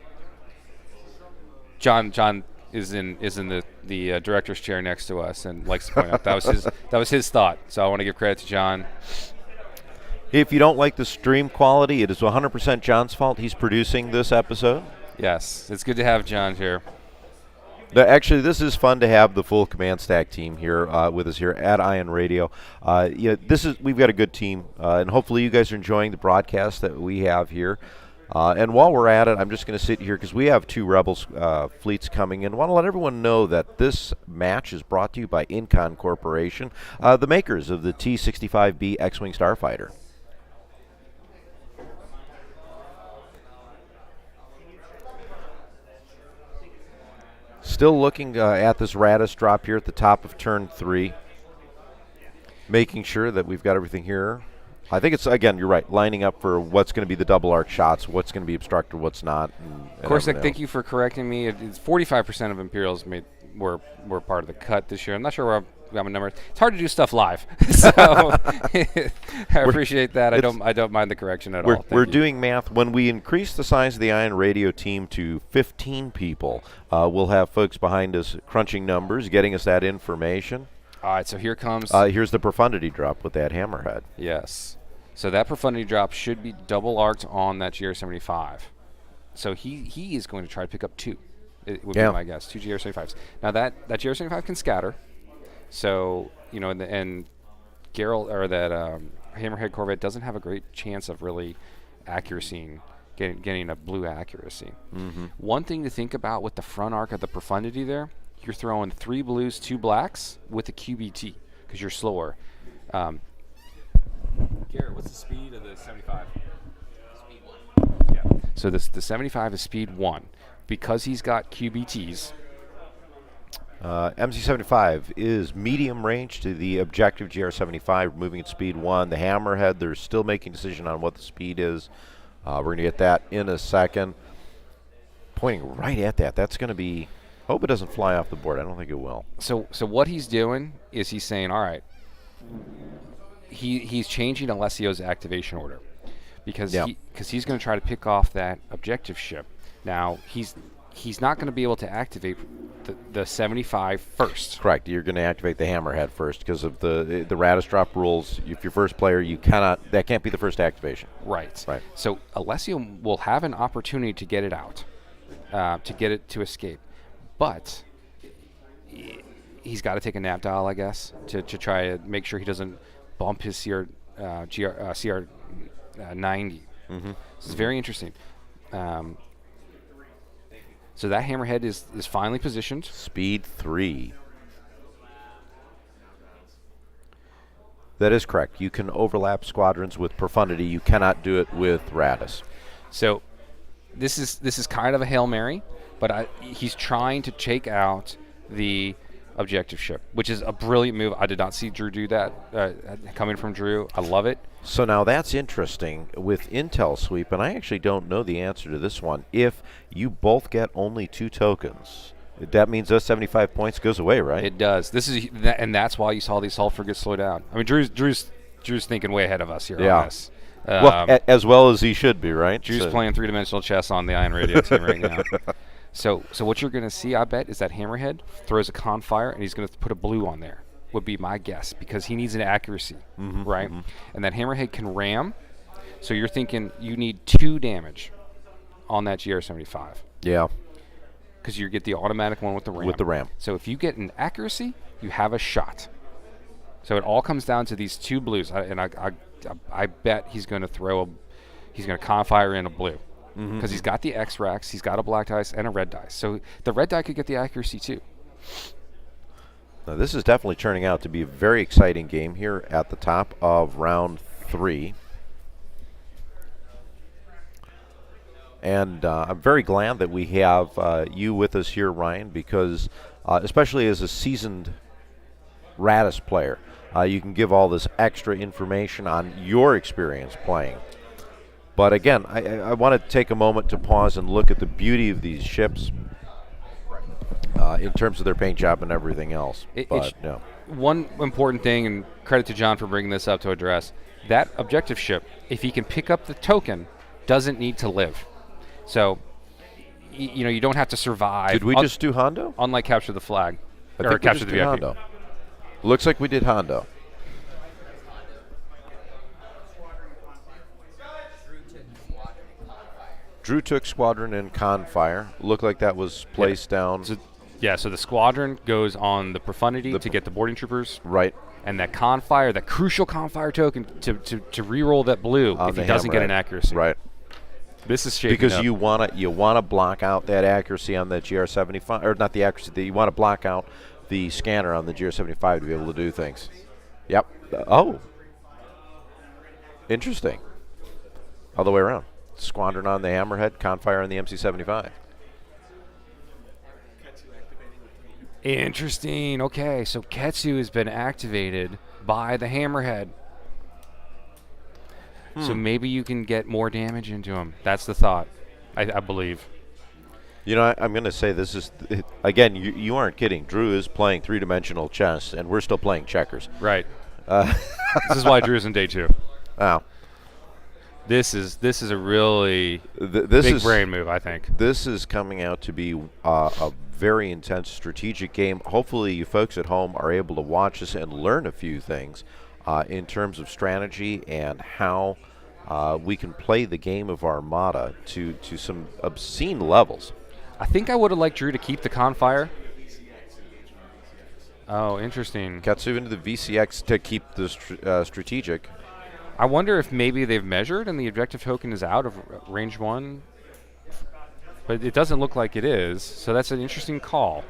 John is in the director's chair next to us and likes to point out that was his thought. So I want to give credit to John. If you don't like the stream quality, it is 100% John's fault. He's producing this episode. Yes, it's good to have John here. Actually, this is fun to have the full command stack team here with us here at Ion Radio. We've got a good team, and hopefully you guys are enjoying the broadcast that we have here. And while we're at it, I'm just going to sit here because we have 2 Rebels fleets coming in. I want to let everyone know that this match is brought to you by Incon Corporation, the makers of the T-65B X-Wing Starfighter. Still looking at this Raddus drop here at the top of turn 3. Making sure that we've got everything here. I think it's, again, you're right, lining up for what's going to be the double arc shots, what's going to be obstructed, what's not. Of course, thank you for correcting me. It's 45% of Imperials were part of the cut this year. I'm not sure where we have a number. It's hard to do stuff live, so I appreciate that. I don't mind the correction at all. We're doing math. When we increase the size of the Ion Radio team to 15 people, we'll have folks behind us crunching numbers, getting us that information. All right, so here comes. Here's the profundity drop with that hammerhead. Yes. So that profundity drop should be double arced on that GR75. So he is going to try to pick up 2. It would be my guess. 2 GR75s. Now that GR75 can scatter. So and Geralt or that hammerhead Corvette doesn't have a great chance of really accuracy, getting a blue accuracy. One thing to think about with the front arc of the profundity there, you're throwing 3 blues, 2 blacks with the QBT because you're slower. Garrett, what's the speed of the 75? Speed 1. Yeah. So the 75 is speed 1 because he's got QBTs. MC75 is medium range to the objective GR75, moving at speed 1. The hammerhead, they're still making a decision on what the speed is. We're going to get that in a second. Pointing right at that. That's going to be Hope it doesn't fly off the board. I don't think it will. So what he's doing is he's saying, all right, he's changing Alessio's activation order because he's going to try to pick off that objective ship. Now he's not going to be able to activate the 75 first. Correct. You're going to activate the hammerhead first because of the Raddus drop rules. If you're first player, you cannot. That can't be the first activation. Right. Right. So Alessio will have an opportunity to get it out, to get it to escape, but he's got to take a nap dial, I guess, to try to make sure he doesn't bump his CR 90. Mm-hmm. This is very interesting. So that hammerhead is finally positioned. Speed 3. That is correct. You can overlap squadrons with profundity. You cannot do it with Raddus. So this is kind of a Hail Mary, but he's trying to take out the objective ship, which is a brilliant move. I did not see Drew do that coming from Drew. I love it. So now that's interesting with Intel Sweep, and I actually don't know the answer to this one. If you both get only 2 tokens, that means those 75 points goes away, right? It does. And that's why you saw the assault frigates slow down. I mean, Drew's thinking way ahead of us here on this. As well as he should be, right? Drew's playing 3-dimensional chess on the Iron Radio team right now. So what you're going to see, I bet, is that hammerhead throws a con fire, and he's going to put a blue on there. Would be my guess, because he needs an accuracy, right? Mm-hmm. And that hammerhead can ram, so you're thinking you need 2 damage on that GR75. Yeah. Because you get the automatic one with the ram. With the ram. So if you get an accuracy, you have a shot. So it all comes down to these 2 blues, I bet he's going to he's going to con fire in a blue. Because he's got the X-Rax, he's got a black dice and a red dice. So the red die could get the accuracy too. Now, this is definitely turning out to be a very exciting game here at the top of round 3. And I'm very glad that we have you with us here, Ryan, because especially as a seasoned Raddus player, you can give all this extra information on your experience playing. But again, I want to take a moment to pause and look at the beauty of these ships. In terms of their paint job and everything else. One important thing, and credit to John for bringing this up to address, that objective ship, if he can pick up the token, doesn't need to live. So, you don't have to survive. Did we just do Hondo? Unlike Capture the Flag. Or Capture the VIP. Hondo. Looks like we did Hondo. Drew took Squadron and Confire. Looked like that was placed down. So the Squadron goes on the Profundity to get the boarding troopers. Right. And that Confire, that crucial Confire token to re-roll that blue if he doesn't get an accuracy. Right. This is shaping because up. you want to block out that accuracy on that GR75, or not the accuracy. You want to block out the scanner on the GR75 to be able to do things. Yep. Interesting. All the way around. Squadron on the Hammerhead, Confire on the MC75. Interesting. Okay, so Ketsu has been activated by the Hammerhead. So maybe you can get more damage into him. That's the thought, I believe. I'm going to say this is, again, you aren't kidding. Drew is playing 3-dimensional chess, and we're still playing checkers. Right. This is why Drew's in day 2. Wow. This is a really big brain move, I think. This is coming out to be a very intense strategic game. Hopefully you folks at home are able to watch this and learn a few things in terms of strategy and how we can play the game of Armada to some obscene levels. I think I would have liked Drew to keep the Confire. Oh, interesting. Ketsu into the VCX to keep the strategic. I wonder if maybe they've measured and the objective token is out of range 1. But it doesn't look like it is. So that's an interesting call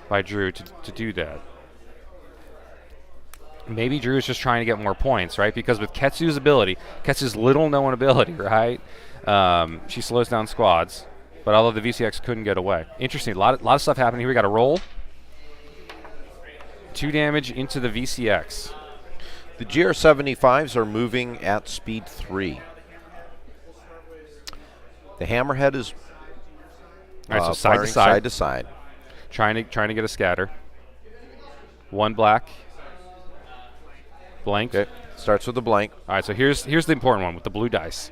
by Drew to do that. Maybe Drew is just trying to get more points, right? Because with Ketsu's ability, Ketsu's little-known ability, right? She slows down squads. But although the VCX couldn't get away. Interesting. A lot of stuff happening here. We got a roll. 2 damage into the VCX. The GR75s are moving at speed 3. The Hammerhead is so side to side. trying to get a scatter. 1 black. Blank. Okay. Starts with a blank. All right, so here's the important one with the blue dice.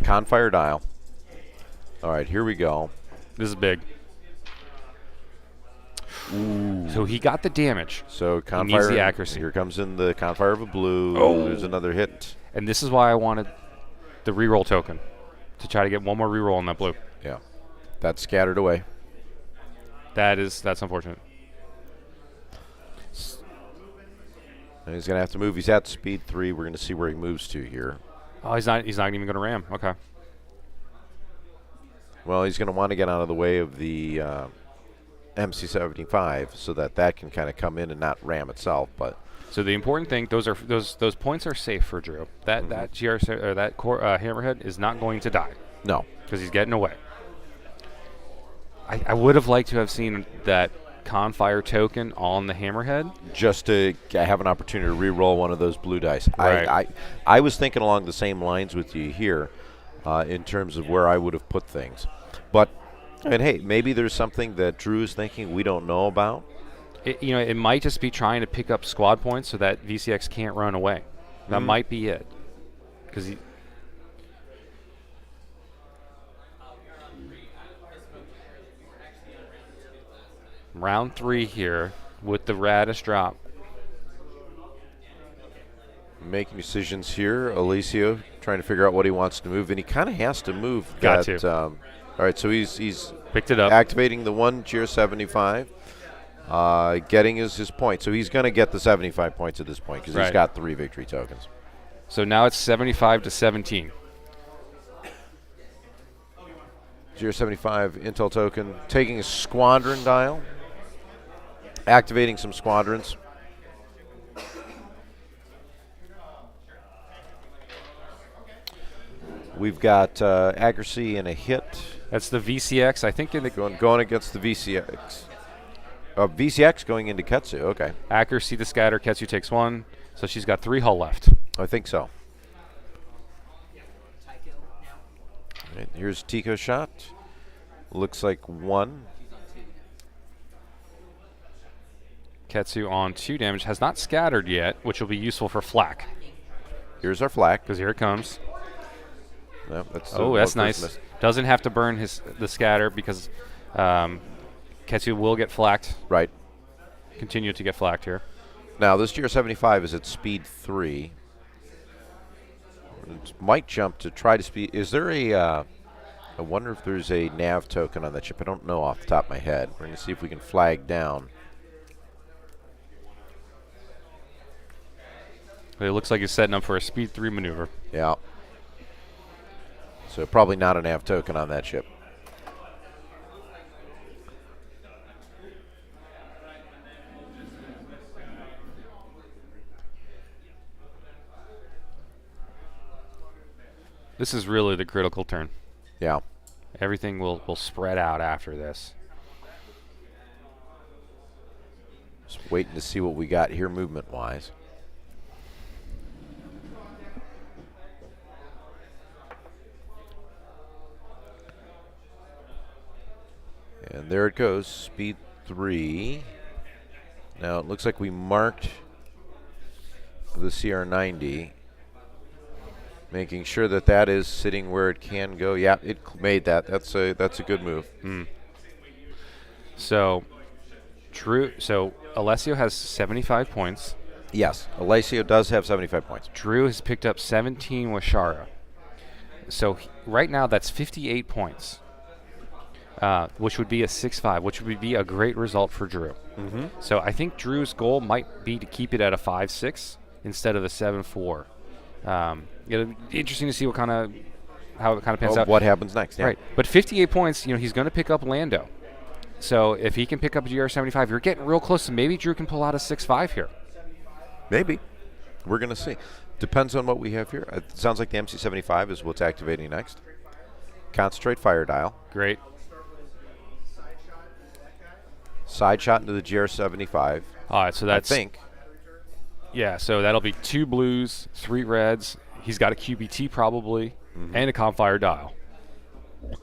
Confire dial. All right, here we go. This is big. Ooh. So he got the damage. So confire. He needs the accuracy. Here comes in the confire of a blue. Oh. There's another hit. And this is why I wanted the reroll token to try to get one more reroll on that blue. Yeah. That's scattered away. That's unfortunate. And he's going to have to move. He's at speed 3. We're going to see where he moves to here. Oh, he's not even going to ram. Okay. Well, he's going to want to get out of the way of the MC-75 so that can kind of come in and not ram itself. But so the important thing, those points are safe for Drew. That hammerhead is not going to die. No, because he's getting away. I would have liked to have seen that Confire token on the hammerhead, just to have an opportunity to re-roll one of those blue dice. Right. I was thinking along the same lines with you here in terms of where I would have put things. But, and hey, maybe there's something that Drew is thinking we don't know about. It might just be trying to pick up squad points so that VCX can't run away. That might be it. Because round 3 here with the Raddus drop. Making decisions here. Alessio trying to figure out what he wants to move, and he kind of has to move. Got to. All right, so he's picked it up. Activating the 1 GR75, getting his point. So he's going to get the 75 points at this point because he's got 3 victory tokens. So now it's 75 to 17. GR75 intel token, taking a squadron dial. Activating some squadrons. We've got accuracy and a hit. That's the VCX. I think going against the VCX. VCX going into Ketsu. Okay. Accuracy to scatter. Ketsu takes 1. So she's got 3 hull left. I think so. Right, here's Tico shot. Looks like 1. Ketsu on 2 damage. Has not scattered yet, which will be useful for flak. Here's our flak. Because here it comes. No, that's nice. Doesn't have to burn the scatter because Ketsu will get flaked. Right. Continue to get flaked here. Now, this GR75 is at speed 3. It might jump to try to speed. Is there I wonder if there's a nav token on that ship. I don't know off the top of my head. We're going to see if we can flag down. It looks like he's setting up for a speed 3 maneuver. Yeah. So probably not a nav token on that ship. This is really the critical turn. Yeah. Everything will spread out after this. Just waiting to see what we got here movement-wise. And there it goes, speed 3. Now it looks like we marked the CR90, making sure that is sitting where it can go. Yeah, it made that. That's a good move. So Alessio has 75 points. Yes, Alessio does have 75 points. Drew has picked up 17 with Shara. So right now that's 58 points. Which would be a 6-5, which would be a great result for Drew. So I think Drew's goal might be to keep it at a 5-6 instead of the 7-4. It'll be interesting to see how it kind of pans out. What happens next? Yeah. Right, but 58 points. He's going to pick up Lando. So if he can pick up a GR75, you're getting real close. So maybe Drew can pull out a 6-5 here. Maybe. We're going to see. Depends on what we have here. It sounds like the MC-75 is what's activating next. Concentrate fire dial. Great. Side shot into the GR75. All right, so that's... I think. Yeah, so that'll be 2 blues, 3 reds. He's got a QBT probably, and a Confire dial.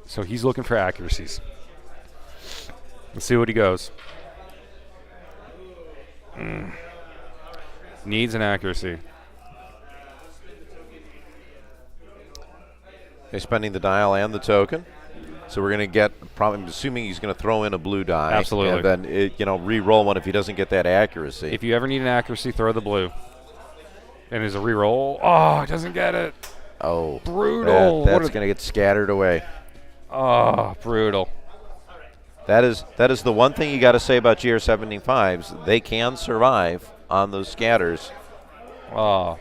So he's looking for accuracies. Let's see what he goes. Needs an accuracy. He's spending the dial and the token. So we're going to get, probably assuming he's going to throw in a blue die. Absolutely. And then, re-roll one if he doesn't get that accuracy. If you ever need an accuracy, throw the blue. And there's a re-roll. Oh, he doesn't get it. Oh. Brutal. That's going to get scattered away. Oh, brutal. That is the one thing you got to say about GR75s. They can survive on those scatters. Oh.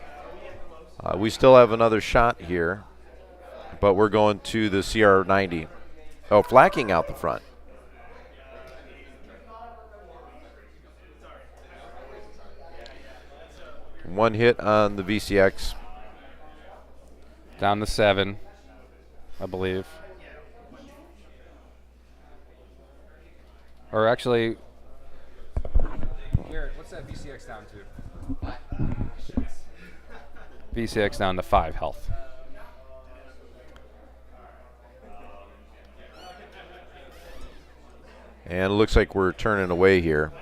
We still have another shot here, but we're going to the CR90. Oh, flacking out the front. One hit on the VCX. Down to 7, I believe. Or actually, Garrett, what's that VCX down to? VCX down to 5 health. And it looks like we're turning away here.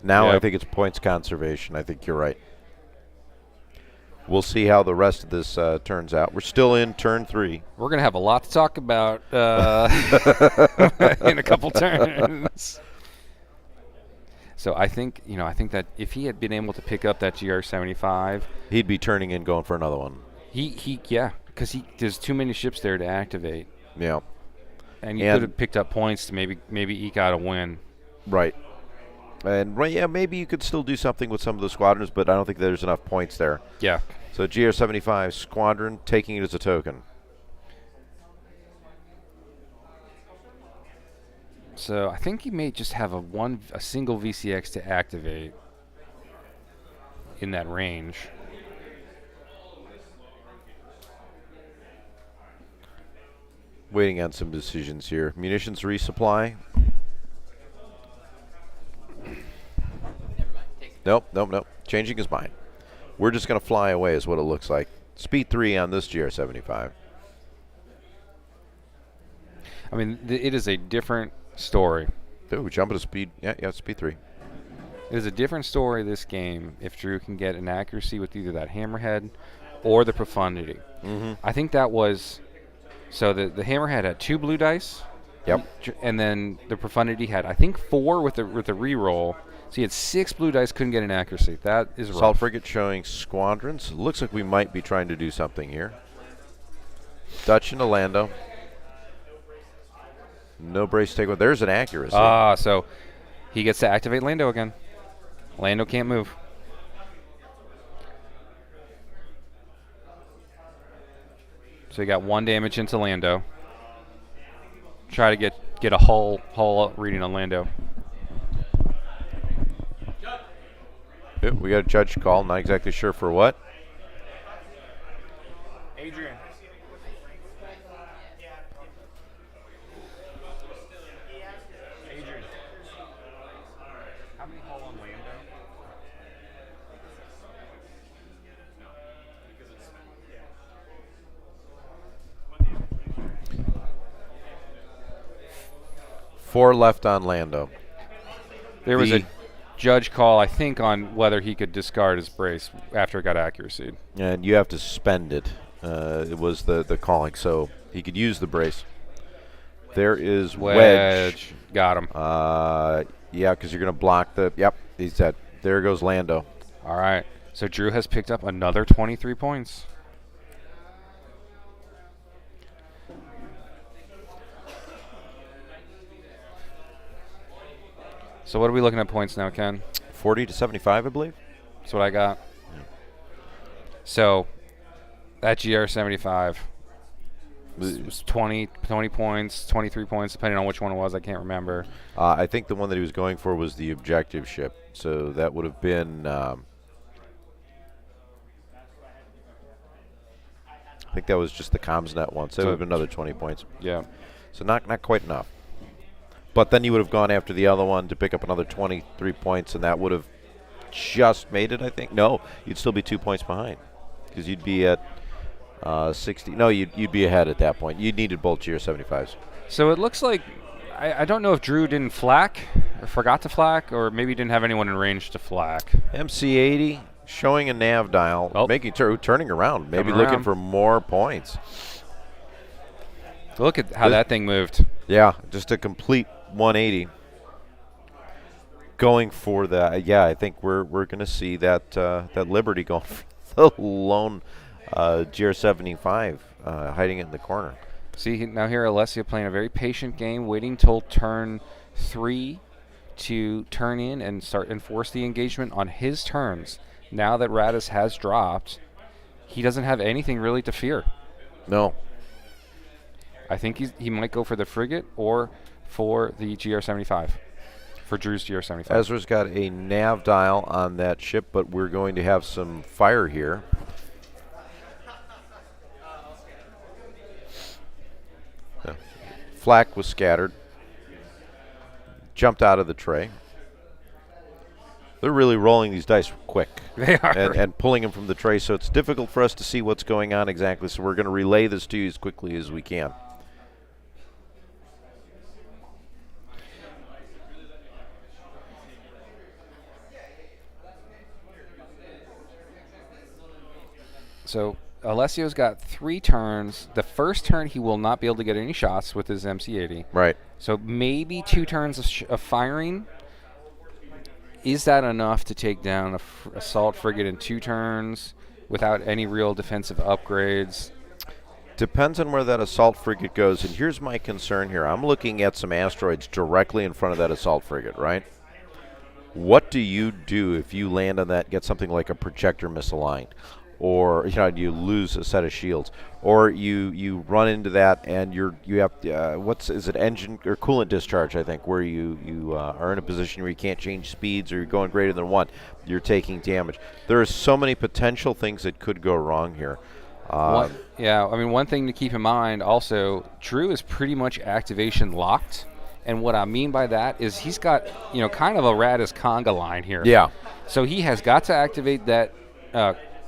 Now Yep. I think it's points conservation. I think you're right. We'll see how the rest of this turns out. We're still in turn 3. We're going to have a lot to talk about in a couple turns. So I think that if he had been able to pick up that GR75, he'd be turning in, going for another one. Because there's too many ships there to activate. Yeah. And you could have picked up points to maybe eke out a win. Right. And maybe you could still do something with some of the squadrons, but I don't think there's enough points there. Yeah. So GR75 squadron taking it as a token. So I think he may just have a single VCX to activate in that range. Waiting on some decisions here. Munitions resupply. Nope. Changing his mind. We're just going to fly away is what it looks like. Speed 3 on this GR75. I mean, it is a different story. Ooh, jumping to speed. Yeah, speed 3. It is a different story this game if Drew can get an accuracy with either that hammerhead or the profundity. Mm-hmm. I think that was... So the hammerhead had 2 blue dice. Yep. And then the profundity had, I think, 4 with the reroll. So he had 6 blue dice, couldn't get an accuracy. That is rough. Assault frigate showing squadrons. Looks like we might be trying to do something here. Dutch into Lando. No brace takeaway. There's an accuracy. So he gets to activate Lando again. Lando can't move. So he got 1 damage into Lando. Try to get a hull reading on Lando. We got a judge call. Not exactly sure for what. Adrian. How many hull on Lando? Four left on Lando. There was a judge call, I think, on whether he could discard his brace after it got accuracy. And you have to spend it. It was the calling, so he could use the brace. There is Wedge. Got him. Yeah, because you're going to block the... Yep, he's dead. There goes Lando. All right. So Drew has picked up another 23 points. So what are we looking at points now, Ken? 40 to 75, I believe. That's what I got. Yeah. So that GR75 was 20 points, 23 points, depending on which one it was. I can't remember. I think the one that he was going for was the objective ship. So that would have been... I think that was just the CommsNet one. So it would have been another 20 points. Yeah. So not quite enough. But then you would have gone after the other one to pick up another 23 points, and that would have just made it, I think. No, you'd still be 2 points behind because you'd be at 60. No, you'd be ahead at that point. You needed both GR75s. So it looks like, I don't know if Drew didn't flak, or forgot to flak, or maybe didn't have anyone in range to flak. MC80 showing a nav dial, making turning around, maybe looking for more points. Look at how that thing moved. Yeah, just a complete 180. Going for that, yeah. I think we're going to see that that Liberty going for the lone GR75 hiding it in the corner. See, now here Alessio playing a very patient game, waiting till turn 3 to turn in and start and force the engagement on his terms. Now that Raddus has dropped, he doesn't have anything really to fear. No. I think he might go for the Frigate or for the GR75, for Drew's GR75. Ezra's got a nav dial on that ship, but we're going to have some fire here. Flak was scattered, jumped out of the tray. They're really rolling these dice quick. They are. And pulling them from the tray, so it's difficult for us to see what's going on exactly, so we're going to relay this to you as quickly as we can. So Alessio's got 3 turns. The first turn he will not be able to get any shots with his MC80. Right. So maybe 2 turns of firing. Is that enough to take down a assault frigate in 2 turns without any real defensive upgrades? Depends on where that assault frigate goes, and here's my concern here. I'm looking at some asteroids directly in front of that assault frigate, right? What do you do if you land on that, get something like a projector misaligned? Or you lose a set of shields, or you run into that and you have is it engine or coolant discharge? I think where you are in a position where you can't change speeds or you're going greater than 1, you're taking damage. There are so many potential things that could go wrong here. One thing to keep in mind also, Drew is pretty much activation locked, and what I mean by that is he's got kind of a Raddus conga line here. Yeah. So he has got to activate that.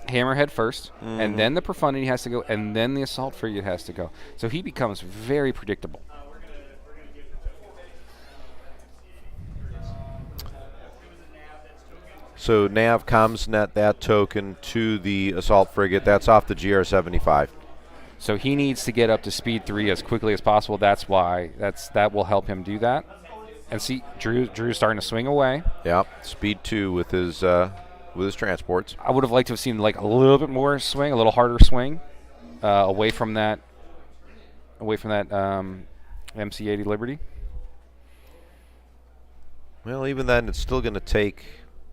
Hammerhead first, and then the Profundity has to go, and then the Assault Frigate has to go. So he becomes very predictable. So Nav CommsNet that token to the Assault Frigate. That's off the GR75. So he needs to get up to speed 3 as quickly as possible. That's why that will help him do that. And see, Drew's starting to swing away. Yeah, speed 2 with his transports. I would have liked to have seen like a little bit more swing, a little harder swing, away from that MC80 Liberty. Well, even then, it's still going to take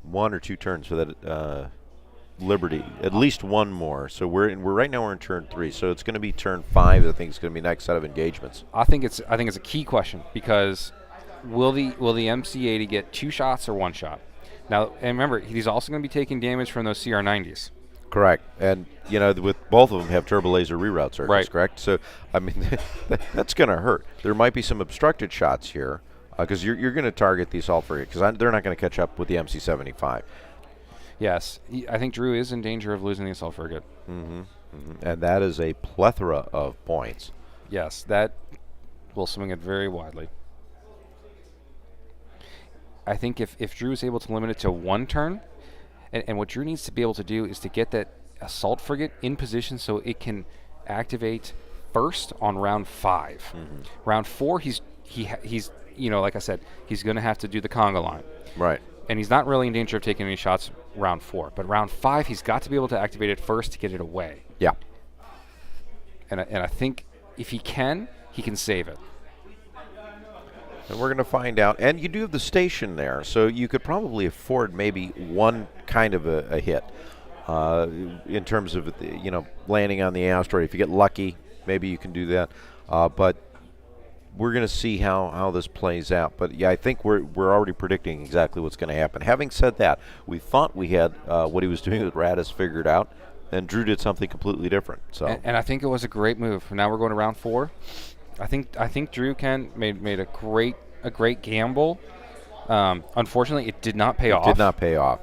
1 or 2 turns for that Liberty, at least 1 more. So we're right now we're in turn 3. So it's going to be turn 5. I think it's going to be next set of engagements. I think it's a key question, because will the MC80 get 2 shots or 1 shot? Now, and remember, he's also going to be taking damage from those CR90s. Correct. And, with both of them have turbo laser reroute circuits, right. Correct? So, I mean, that's going to hurt. There might be some obstructed shots here because you're going to target the assault frigate because they're not going to catch up with the MC75. Yes. I think Drew is in danger of losing the assault frigate. Mm-hmm. Mm-hmm. And that is a plethora of points. Yes, that will swing it very widely. I think if Drew is able to limit it to 1 turn, and what Drew needs to be able to do is to get that assault frigate in position so it can activate first on round 5. Mm-hmm. Round 4, he's like I said, he's going to have to do the conga line. Right. And he's not really in danger of taking any shots round 4. But round 5, he's got to be able to activate it first to get it away. Yeah. And I think if he can save it. And we're going to find out. And you do have the station there, so you could probably afford maybe 1 kind of a hit in terms of landing on the asteroid. If you get lucky, maybe you can do that. But we're going to see how this plays out. But yeah, I think we're already predicting exactly what's going to happen. Having said that, we thought we had what he was doing with Raddus figured out, and Drew did something completely different. So and I think it was a great move. Now we're going to round 4. I think Drew made a great gamble. Unfortunately, it did not pay off. It did not pay off.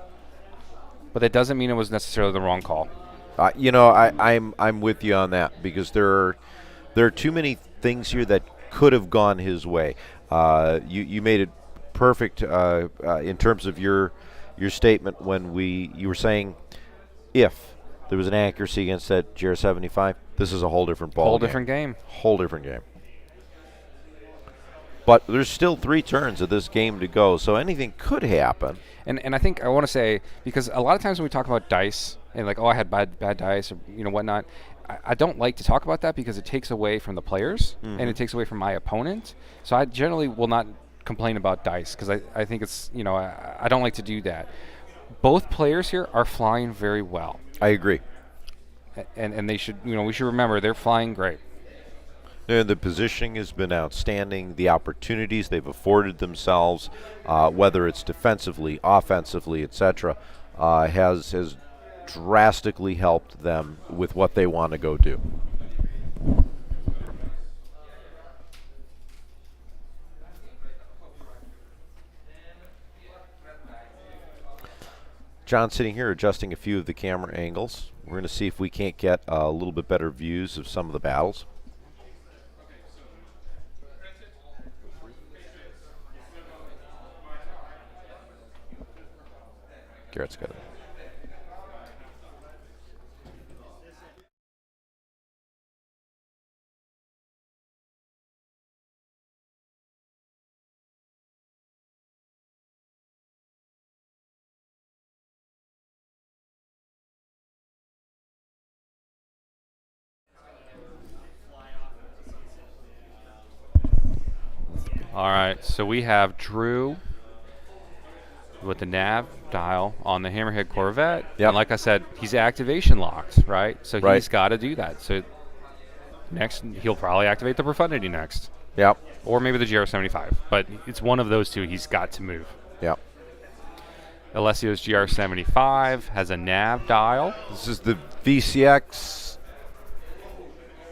But that doesn't mean it was necessarily the wrong call. I'm with you on that because there are too many things here that could have gone his way. You made it perfect in terms of your statement when you were saying if there was an accuracy against that GR75, this is a whole different ball. Whole different game. Whole different game. But there's still 3 turns of this game to go, so anything could happen. And I think I want to say, because a lot of times when we talk about dice and like, oh, I had bad dice or whatnot, I don't like to talk about that because it takes away from the players and it takes away from my opponent. So I generally will not complain about dice because I think it's, I don't like to do that. Both players here are flying very well. I agree. And they should, we should remember they're flying great. And the positioning has been outstanding. The opportunities they've afforded themselves, whether it's defensively, offensively, etc., has drastically helped them with what they want to go do. John sitting here adjusting a few of the camera angles. We're going to see if we can't get a little bit better views of some of the battles. Garrett's got it. All right, so we have Drew with the nav dial on the Hammerhead Corvette. Yep. And like I said, he's activation locked, right? So he's got to do that. So next, he'll probably activate the Profundity next. Yep. Or maybe the GR75. But it's one of those two he's got to move. Yep. Alessio's GR75 has a nav dial. This is the VCX.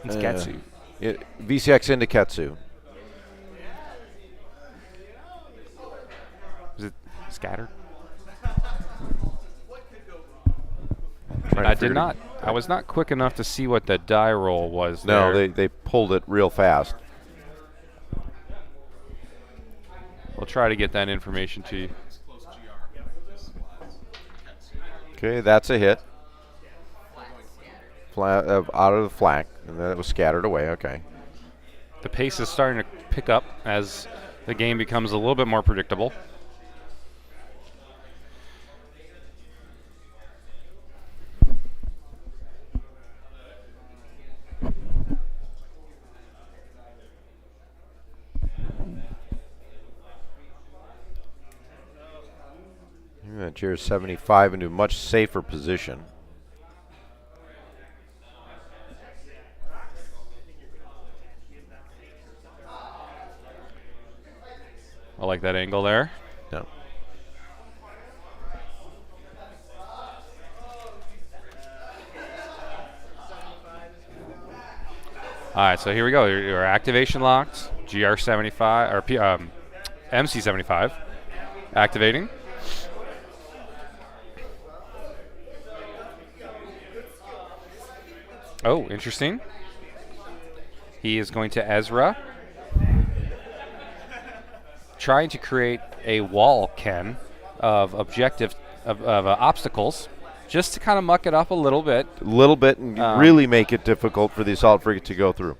It's Getsu. VCX into Ketsu. Is it scattered? I did not. I was not quick enough to see what the die roll was there. No, they pulled it real fast. We'll try to get that information to you. Okay, that's a hit. Out of the flank, and then it was scattered away. Okay. The pace is starting to pick up as the game becomes a little bit more predictable. Cheers 75 into a much safer position. I like that angle there. No. All right, so here we go. Your activation locked. GR75 or MC75 activating. Oh, interesting. He is going to Ezra. Trying to create a wall, Ken, of obstacles, just to kind of muck it up a little bit. And really make it difficult for the assault frigate to go through.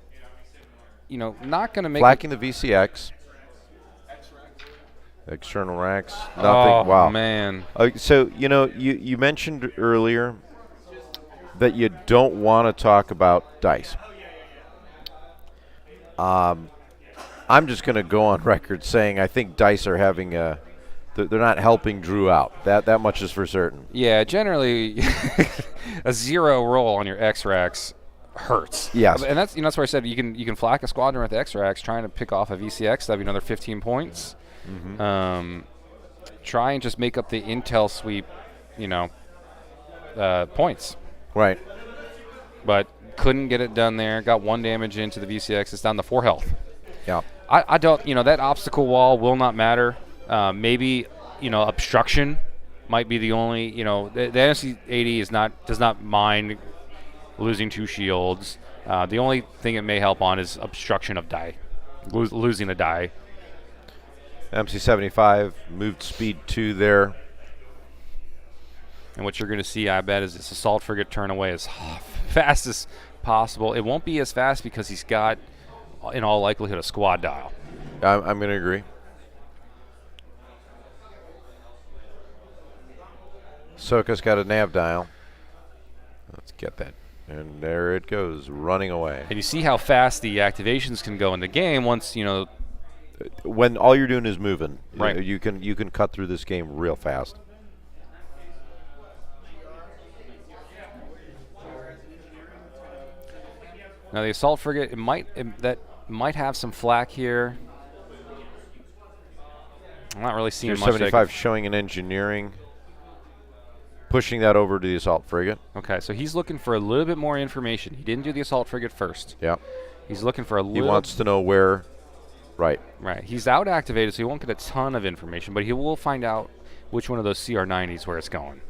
Not going to make Flacking the VCX. External racks. Nothing. Oh, wow. Man. So, you mentioned earlier that you don't want to talk about dice. I'm just going to go on record saying I think dice are having they're not helping Drew out. That much is for certain. Yeah, generally a 0 roll on your X-Racks hurts. Yes. And that's that's where I said you can flak a squadron with X-Racks trying to pick off a VCX. That'd be another 15 points. Mm-hmm. Try and just make up the intel sweep, points. Right. But couldn't get it done there. Got 1 damage into the VCX. It's down to 4 health. Yeah. I don't, that obstacle wall will not matter. Maybe, obstruction might be the only, the NSC-80 does not mind losing 2 shields. The only thing it may help on is obstruction of die, losing a die. MC-75 moved speed 2 there. And what you're going to see, I bet, is this assault frigate turn away as fast as possible. It won't be as fast because he's got, in all likelihood, a squad dial. I'm going to agree. Soka's got a nav dial. Let's get that. And there it goes, running away. And you see how fast the activations can go in the game once, when all you're doing is moving. Right. You can cut through this game real fast. Now the assault frigate, that might have some flak here. I'm not really seeing Here's much. 75 showing an engineering, pushing that over to the assault frigate. Okay, so he's looking for a little bit more information. He didn't do the assault frigate first. Yeah. He's looking for a little. He wants to know where. Right. Right. He's out activated, so he won't get a ton of information, but he will find out which one of those CR90s where it's going.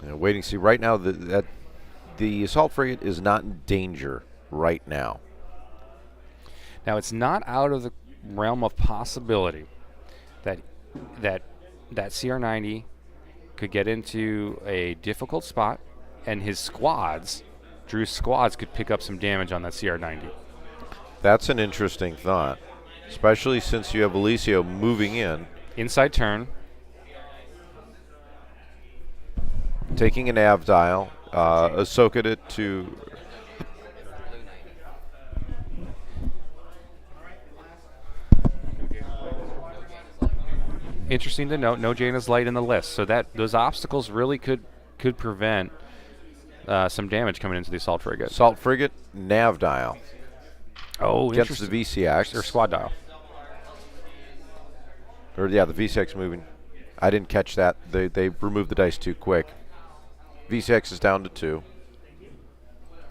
Waiting to see. Right now, the assault frigate is not in danger right now. Now, it's not out of the realm of possibility that CR90 could get into a difficult spot, and his squads, Drew's squads, could pick up some damage on that CR90. That's an interesting thought, especially since you have Alessio moving in. Inside turn. Taking a nav dial. Ahsoka it to. Interesting to note, no Jaina's Light in the list, so that those obstacles really could prevent some damage coming into the assault frigate. Assault frigate, nav dial. Oh, gets the VCX. Or squad dial. Or yeah, the VCX moving. I didn't catch that. They removed the dice too quick. VCX is down to 2.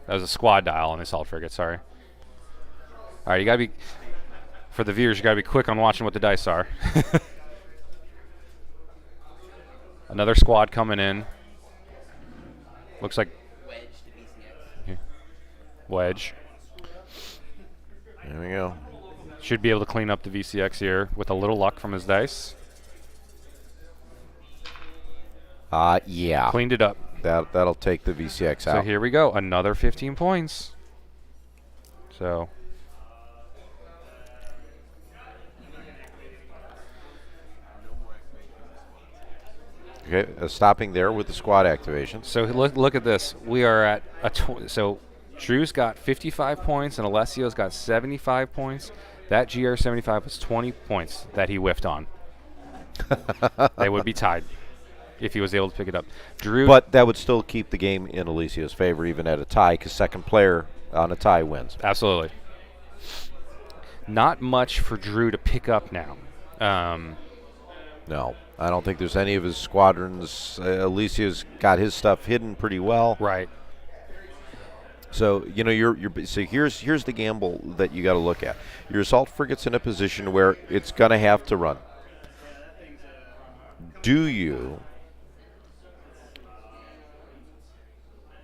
That was a squad dial on the assault frigate, sorry. All right, you got to be, for the viewers, you got to be quick on watching what the dice are. Another squad coming in. Looks like wedge. There we go. Should be able to clean up the VCX here with a little luck from his dice. Yeah. Cleaned it up. That'll take the VCX out. So here we go. Another 15 points. So. Okay, stopping there with the squad activation. So look at this. We are at so Drew's got 55 points and Alessio's got 75 points. That GR75 was 20 points that he whiffed on. They would be tied if he was able to pick it up. Drew, but that would still keep the game in Alessio's favor even at a tie, because second player on a tie wins. Absolutely. Not much for Drew to pick up now. No, I don't think there's any of his squadrons. Alessio's got his stuff hidden pretty well. Right. So so here's the gamble that you got to look at. Your assault frigate's in a position where it's gonna have to run. Do you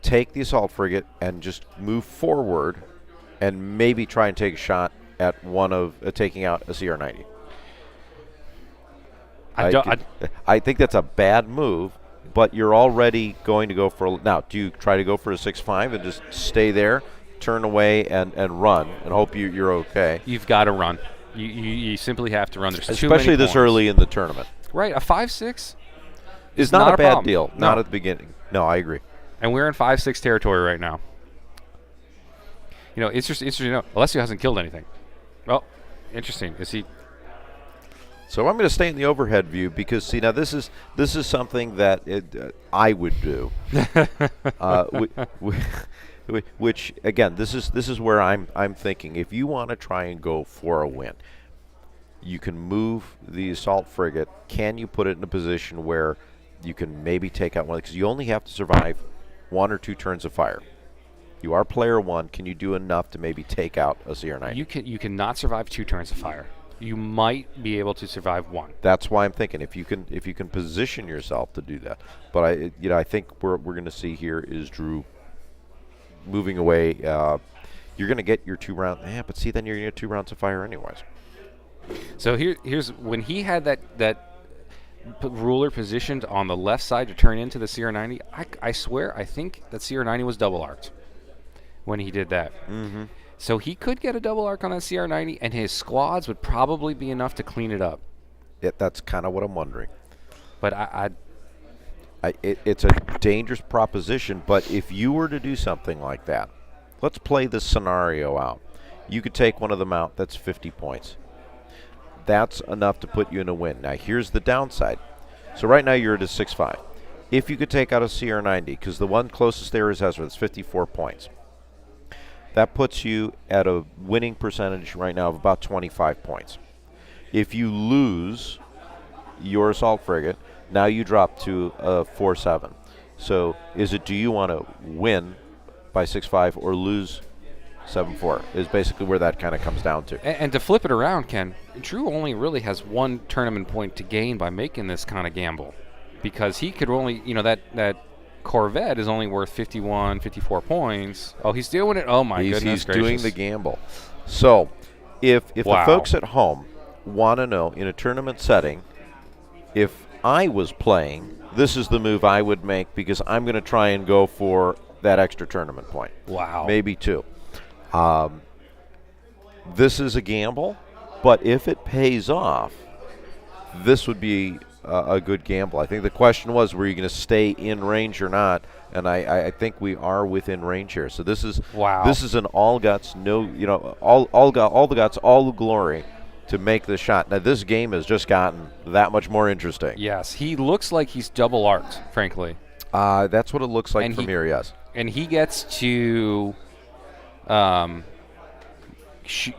take the assault frigate and just move forward, and maybe try and take a shot at one of taking out a CR90? I think that's a bad move, but you're already going to go for now. Do you try to go for a 6-5 and just stay there, turn away, and run, and hope you're okay? You've got to run. You simply have to run. There's especially this points. Early in the tournament. Right, a 5-6 is not a bad problem. deal. No. Not at the beginning. No, I agree. And we're in 5-6 territory right now. It's just interesting to know. Alessio hasn't killed anything. Well, interesting. Is he? So I'm going to stay in the overhead view because, see, now this is something that I would do. Which again, this is where I'm thinking. If you want to try and go for a win, you can move the assault frigate. Can you put it in a position where you can maybe take out one? Because you only have to survive 1 or 2 turns of fire. You are player 1. Can you do enough to maybe take out a CR90? You cannot survive 2 turns of fire. You might be able to survive 1. That's why I'm thinking if you can position yourself to do that. But I think we're going to see here is Drew moving away. You're going to get your 2 rounds. Yeah, but see, then you're going to get 2 rounds of fire anyways. So here's when he had that ruler positioned on the left side to turn into the CR90. I swear, I think that CR90 was double arced when he did that. Mm-hmm. So he could get a double arc on that CR90, and his squads would probably be enough to clean it up. That's kind of what I'm wondering. But it's a dangerous proposition, but if you were to do something like that, let's play this scenario out. You could take one of them out. That's 50 points. That's enough to put you in a win. Now, here's the downside. So right now you're at a 6-5. If you could take out a CR90, because the one closest there is Ezra, that's 54 points. That puts you at a winning percentage right now of about 25 points. If you lose your assault frigate, now you drop to a 4-7. So do you want to win by 6-5 or lose 7-4 is basically where that kind of comes down to. And to flip it around, Ken, Drew only really has 1 tournament point to gain by making this kind of gamble, because he could only, that Corvette is only worth 51, 54 points. Oh, he's doing it. Oh, my goodness He's gracious. doing the gamble. So if the folks at home want to know in a tournament setting, if I was playing, this is the move I would make, because I'm going to try and go for that extra tournament point. Wow. Maybe 2. This is a gamble, but if it pays off, this would be a good gamble. I think the question was, were you going to stay in range or not? And I think we are within range here. So this is This is an all guts, all the guts, all the glory to make the shot. Now this game has just gotten that much more interesting. Yes, he looks like he's double arced, frankly. That's what it looks like from here. Yes, and he gets to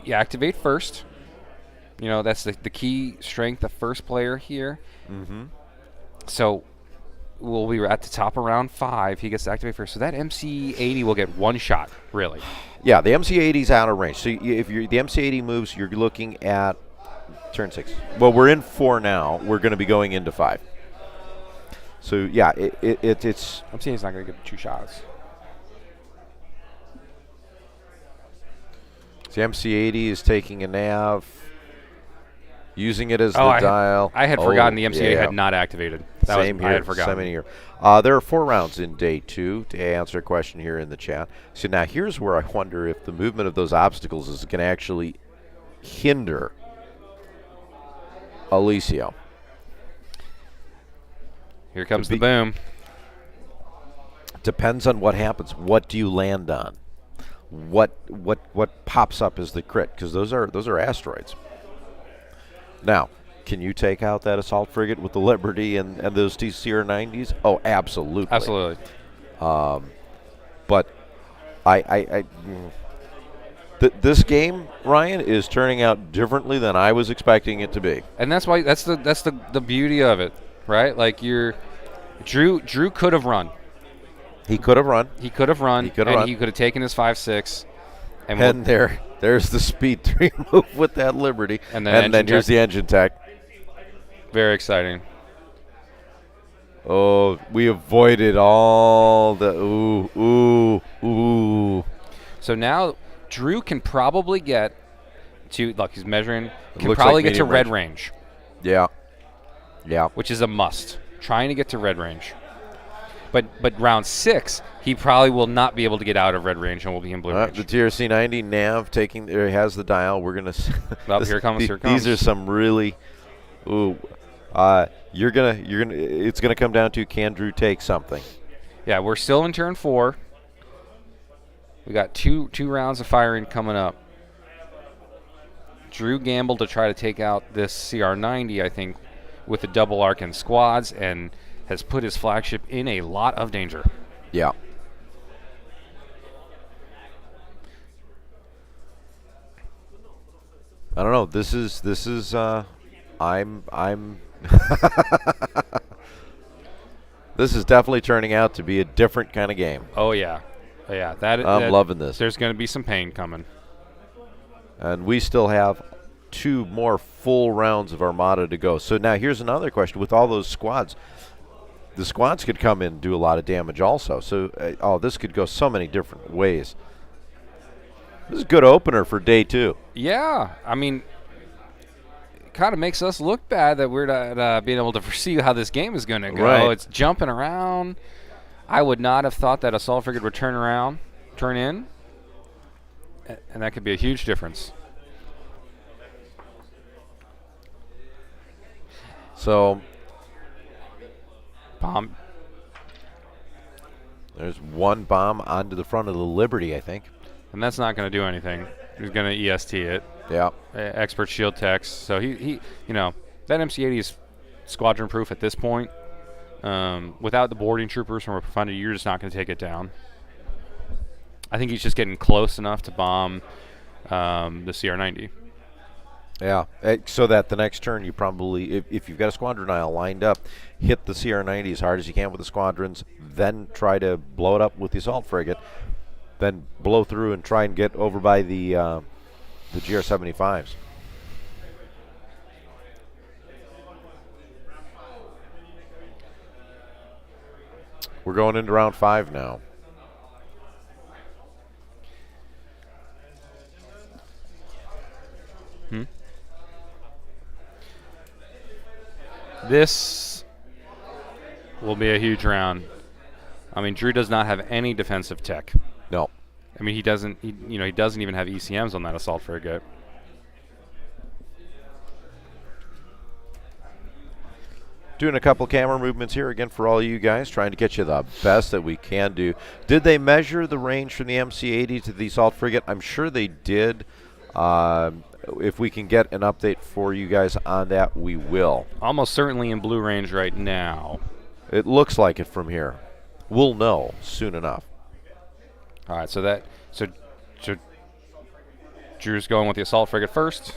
activate first. That's the key strength of first player here. Mm-hmm. So we'll be at the top of round 5. He gets to activate first. So that MC-80 will get 1 shot, really. Yeah, the MC-80's out of range. So if the MC-80 moves, you're looking at turn 6. Well, we're in 4 now. We're going to be going into 5. So, yeah, it's... MC-80's not going to get 2 shots. The MC-80 is taking a nav, using it as the dial. I had forgotten the MC-80 had not activated. Same here. I had forgotten. Same here. There are 4 rounds in day 2 to answer a question here in the chat. So now here's where I wonder if the movement of those obstacles is going to actually hinder Alessio. Here comes the boom. Depends on what happens. What do you land on? What pops up as the crit? Because those are asteroids. Now, can you take out that assault frigate with the Liberty and those TCR-90s? Oh, absolutely. Absolutely. But this game, Ryan, is turning out differently than I was expecting it to be. And that's why that's the beauty of it, right? Like Drew could have run. He could have run. He could have taken his 5-6. And there's the speed 3 move with that Liberty. And then here's the engine tech. Very exciting. Oh, we avoided all the ooh. So now Drew can probably get to, look, he's measuring, can looks probably like get to medium red range. Yeah. Which is a must. Trying to get to red range. But round 6, he probably will not be able to get out of red range and will be in blue range. The TRC-90 nav has the dial. We're gonna. Here comes. These are some really. It's gonna come down to, can Drew take something? Yeah, we're still in turn 4. We got two rounds of firing coming up. Drew gambled to try to take out this CR-90, I think, with the double arc and squads, and has put his flagship in a lot of danger. Yeah. I don't know. This is I'm this is definitely turning out to be a different kind of game. Oh yeah. I'm loving this. There's going to be some pain coming. And we still have 2 more full rounds of Armada to go. So now here's another question. With all those squads, the squads could come in and do a lot of damage also. So, this could go so many different ways. This is a good opener for day 2. Yeah, I mean, it kind of makes us look bad that we're not being able to foresee how this game is going to go. Right. It's jumping around. I would not have thought that Assault Frigate would turn in, and that could be a huge difference. So, Bomb. there's one bomb onto the front of the Liberty, I think. And that's not going to do anything. He's going to EST it. Yeah. Expert shield techs. So he that MC-80 is squadron proof at this point. Without the boarding troopers from a profundity, you're just not going to take it down. I think he's just getting close enough to bomb the CR-90. Yeah, so that the next turn you probably, if you've got a squadron aisle lined up, hit the CR-90 as hard as you can with the squadrons, then try to blow it up with the assault frigate, then blow through and try and get over by the GR-75s. We're going into round 5 now. This will be a huge round. I mean, Drew does not have any defensive tech. No. I mean, he doesn't even have ECMs on that assault frigate. Doing a couple camera movements here again for all you guys, trying to get you the best that we can do. Did they measure the range from the MC-80 to the assault frigate? I'm sure they did. If we can get an update for you guys on that, we will. Almost certainly in blue range right now. It looks like it from here. We'll know soon enough. All right, so Drew's going with the assault frigate first.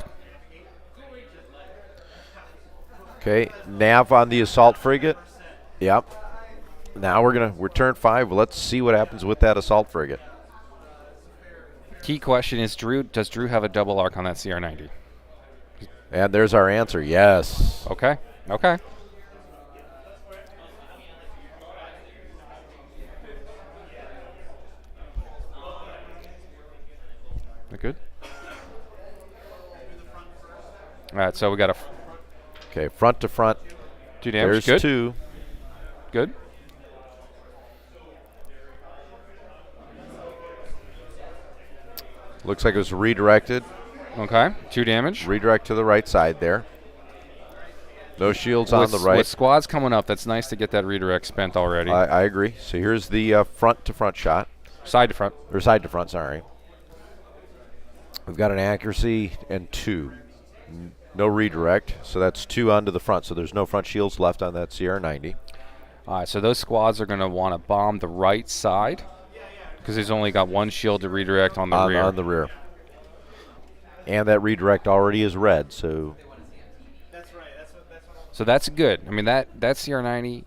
Okay, nav on the assault frigate. Yep. Now we're turn 5. Let's see what happens with that assault frigate. Key question is, does Drew have a double arc on that CR-90? And there's our answer, yes. Okay. That good? All right, so we got Okay, front to front. 2 damage. There's Good. 2. Good. Looks like it was redirected. Okay, 2 damage. Redirect to the right side there. No shields on the right. With squads coming up, that's nice to get that redirect spent already. I agree. So here's the front to front shot. Side to front. Or side to front, sorry. We've got an accuracy and 2. No redirect, so that's 2 onto the front. So there's no front shields left on that CR-90. All right, so those squads are going to want to bomb the right side because he's only got 1 shield to redirect on the rear. On the rear. And that redirect already is red, so. So that's good. I mean, that CR-90,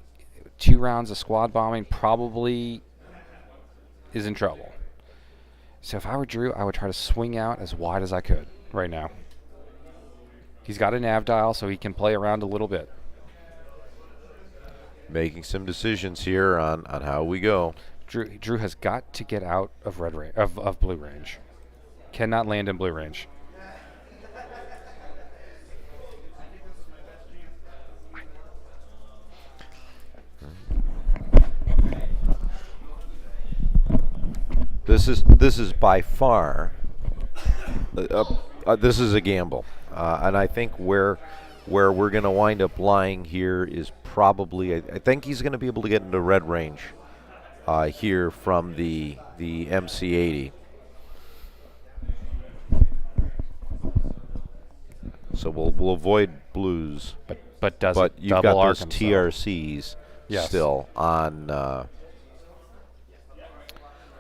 2 rounds of squad bombing probably is in trouble. So if I were Drew, I would try to swing out as wide as I could right now. He's got a nav dial, so he can play around a little bit. Making some decisions here on how we go. Drew has got to get out of of blue range. Cannot land in blue range. This is by far. This is a gamble, and I think where we're going to wind up lying here is probably. I think he's going to be able to get into red range here from the MC-80. So we'll avoid blues, but does but it you've double got arc those himself? TRCs Yes. still on.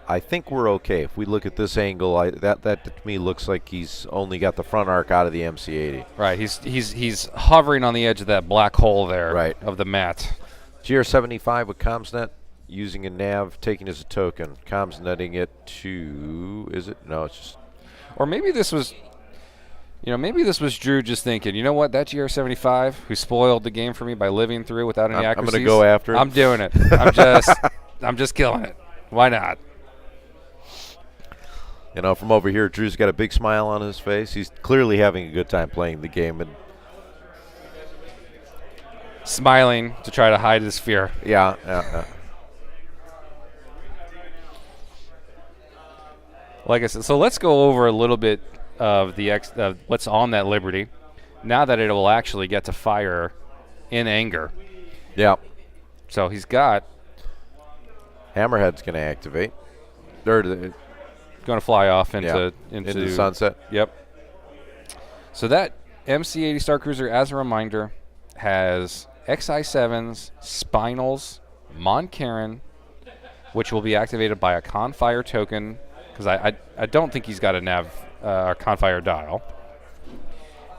I think we're okay. If we look at this angle, that to me looks like he's only got the front arc out of the MC-80. Right, he's hovering on the edge of that black hole there, right, of the mat. GR-75 with ComsNet using a nav, taking as a token. ComsNetting it to, is it? No, it's just. Or maybe this was Maybe this was Drew just thinking, you know what, that GR75 who spoiled the game for me by living through without any accuracies. I'm going to go after it. I'm doing it. I'm just killing it. Why not? From over here, Drew's got a big smile on his face. He's clearly having a good time playing the game and smiling to try to hide his fear. Yeah. Like I said, so let's go over a little bit of what's on that Liberty now that it will actually get to fire in anger. Yeah. So he's got Hammerhead's going to activate. Going to fly off into the sunset. Yep. So that MC-80 Star Cruiser, as a reminder, has XI-7s, Spinals, Moncaron, which will be activated by a Confire token, because I don't think he's got a nav Confire dial.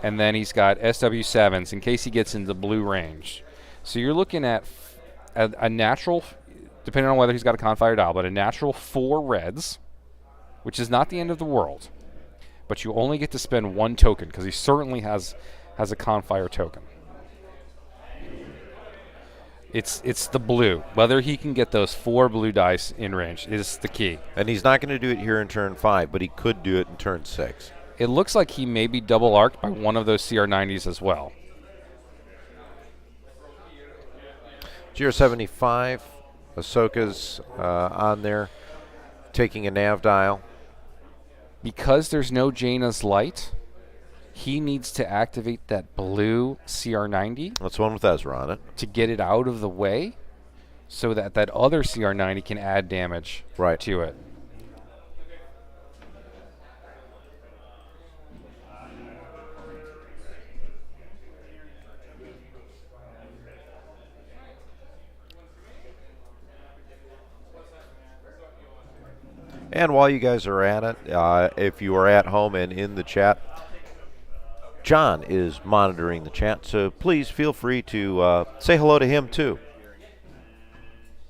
And then he's got SW-7s in case he gets into blue range. So you're looking at a natural, depending on whether he's got a Confire dial, but a natural 4 reds, which is not the end of the world. But you only get to spend 1 token, because he certainly has a Confire token. It's the blue. Whether he can get those 4 blue dice in range is the key. And he's not going to do it here in turn 5, but he could do it in turn 6. It looks like he may be double arced by one of those CR90s as well. GR75, Ahsoka's on there, taking a nav dial. Because there's no Jaina's light, he needs to activate that blue CR90. That's one with Ezra on it. To get it out of the way so that other CR90 can add damage to it. And while you guys are at it, if you are at home and in the chat, John is monitoring the chat, so please feel free to say hello to him too.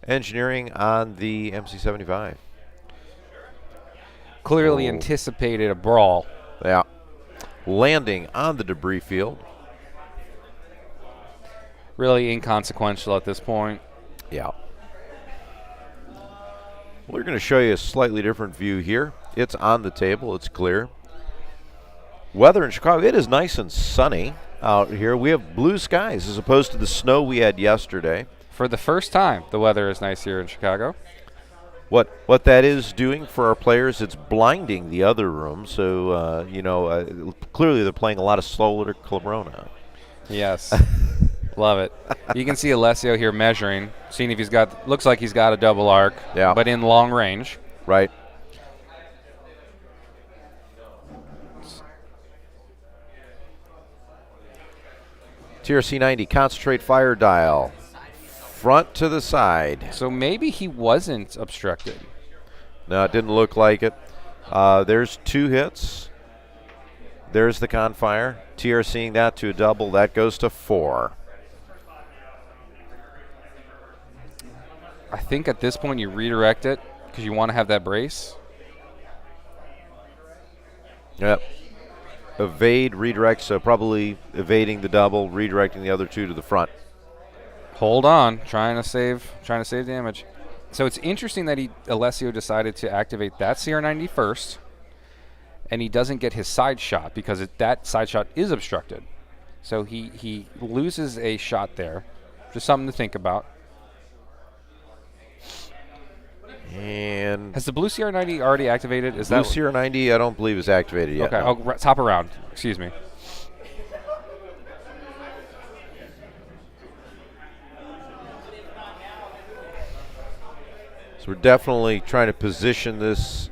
Engineering on the MC-75. Clearly anticipated a brawl. Yeah. Landing on the debris field. Really inconsequential at this point. Yeah. We're going to show you a slightly different view here. It's on the table. It's clear. Weather in Chicago, it is nice and sunny out here. We have blue skies as opposed to the snow we had yesterday. For the first time, the weather is nice here in Chicago. What that is doing for our players, it's blinding the other room. So, clearly they're playing a lot of Solar Corona. Yes. Love it. You can see Alessio here measuring, seeing if looks like he's got a double arc, but in long range. Right. TRC-90, concentrate fire dial, front to the side. So maybe he wasn't obstructed. No, it didn't look like it. There's 2 hits. There's the confire. TRCing that to a double. That goes to 4. I think at this point you redirect it because you want to have that brace. Yep. Evade, redirect, so probably evading the double, redirecting the other 2 to the front. Hold on, trying to save damage. So it's interesting that Alessio decided to activate that CR90 first, and he doesn't get his side shot because that side shot is obstructed. So he loses a shot there. Just something to think about. And has the blue CR90 already activated? Blue CR90, I don't believe is activated yet. Okay, no. Top around. Excuse me. So we're definitely trying to position this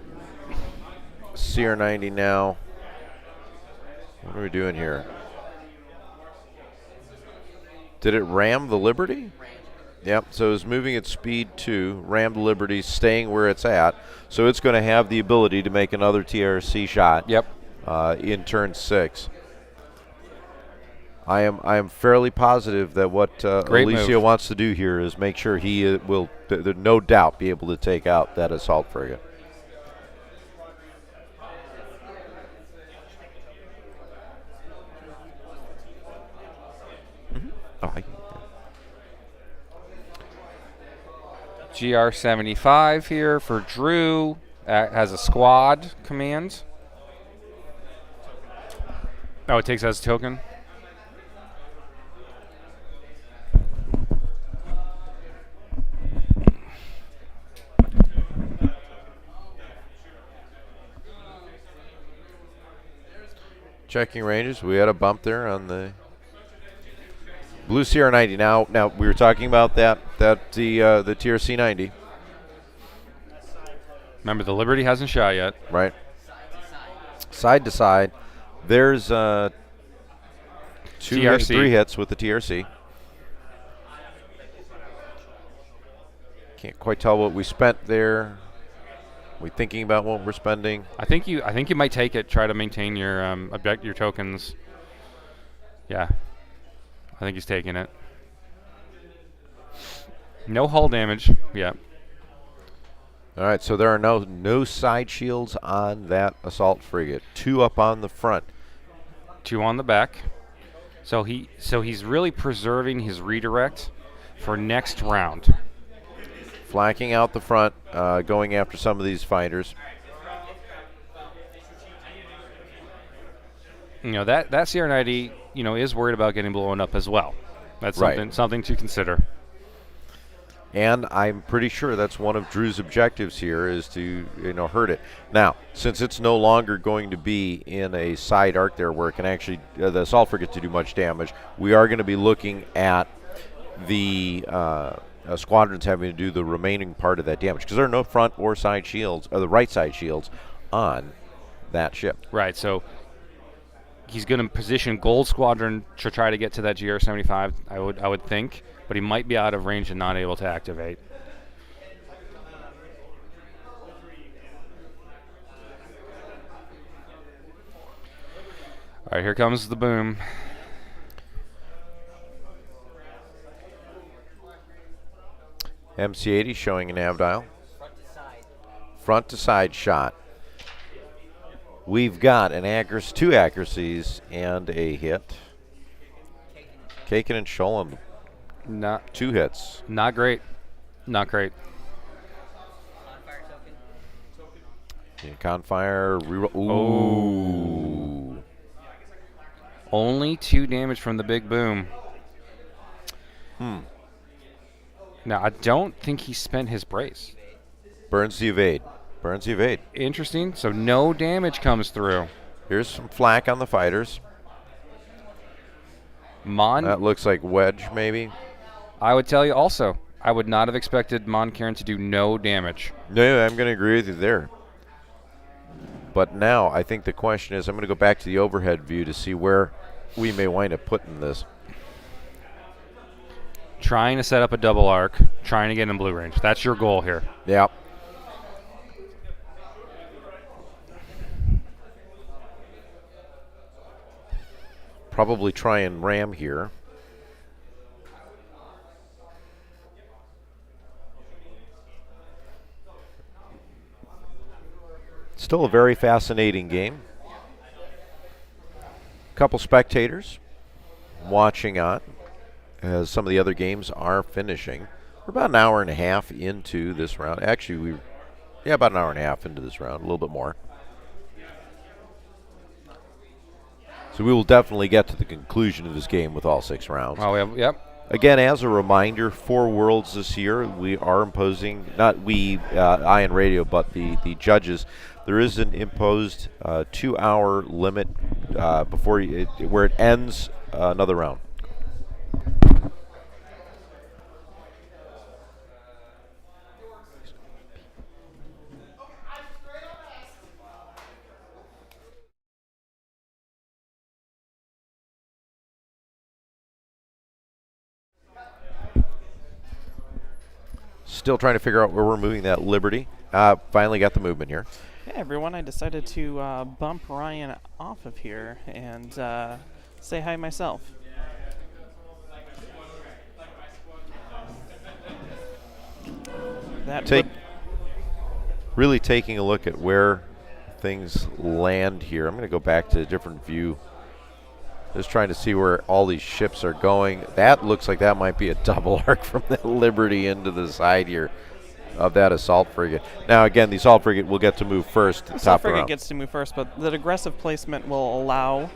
CR90 now. What are we doing here? Did it ram the Liberty? Yep, so it's moving at speed 2, rammed Liberty, staying where it's at. So it's going to have the ability to make another TRC shot. Yep. In turn 6. I am fairly positive that what Alessio wants to do here is make sure he will, no doubt, be able to take out that assault frigate. GR75 here for Drew. Has a squad command. Oh, it takes as a token. Checking ranges. We had a bump there on the Blue CR90. Now we were talking about the TRC 90. Remember, the Liberty hasn't shot yet. Right. Side to side. There's three hits with the TRC. Can't quite tell what we spent there. We thinking about what we're spending? I think you might take it. Try to maintain your your tokens. Yeah, I think he's taking it. No hull damage. Yeah. All right, so there are no side shields on that assault frigate. 2 up on the front, 2 on the back. So he's really preserving his redirect for next round. Flacking out the front, going after some of these fighters. You know that CR90, is worried about getting blown up as well. That's something to consider. And I'm pretty sure that's one of Drew's objectives here is to hurt it. Now, since it's no longer going to be in a side arc there where it can actually the assault frigate to do much damage, we are going to be looking at the squadrons having to do the remaining part of that damage because there are no front or side shields, or the right side shields on that ship. Right. So he's going to position Gold Squadron to try to get to that GR75. I would think. But he might be out of range and not able to activate. All right, here comes the boom. MC-80 showing a nav dial. Front to side shot. We've got two accuracies and a hit. Kaken and Sholem. 2 hits. Not great. Not great. Confire. Ooh. Only 2 damage from the big boom. Now, I don't think he spent his brace. Burns the evade. Interesting. So no damage comes through. Here's some flak on the fighters. That looks like wedge, maybe. I would tell you also, I would not have expected Mon Cairn to do no damage. No, I'm going to agree with you there. But now I think the question is, I'm going to go back to the overhead view to see where we may wind up putting this. Trying to set up a double arc, trying to get in blue range. That's your goal here. Yeah. Probably try and ram here. Still a very fascinating game. Couple spectators watching on as some of the other games are finishing. We're about an hour and a half into this round. Actually, about an hour and a half into this round, a little bit more. So we will definitely get to the conclusion of this game with all 6 rounds. Oh, yep. Again, as a reminder, 4 worlds this year. We are imposing, not we, Ion Radio, but the judges. There is an imposed 2-hour limit where it ends another round. Still trying to figure out where we're moving that Liberty. Finally got the movement here. Hey everyone, I decided to bump Ryan off of here and say hi myself. Really taking a look at where things land here. I'm going to go back to a different view. Just trying to see where all these ships are going. That looks like that might be a double arc from the Liberty into the side here. of that assault frigate. Now, again, the assault frigate will get to move first. The top assault of the frigate round. gets to move first, but that aggressive placement will allow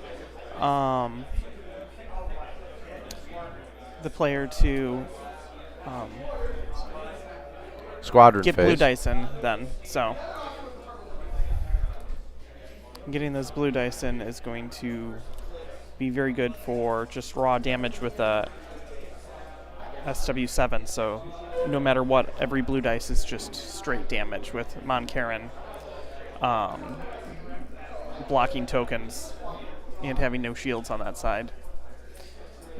the player to Squadron get phase. blue dice in then. So getting those blue dice in is going to be very good for just raw damage with a SW7. So no matter what, every blue dice is just straight damage with Mon Carin blocking tokens and having no shields on that side.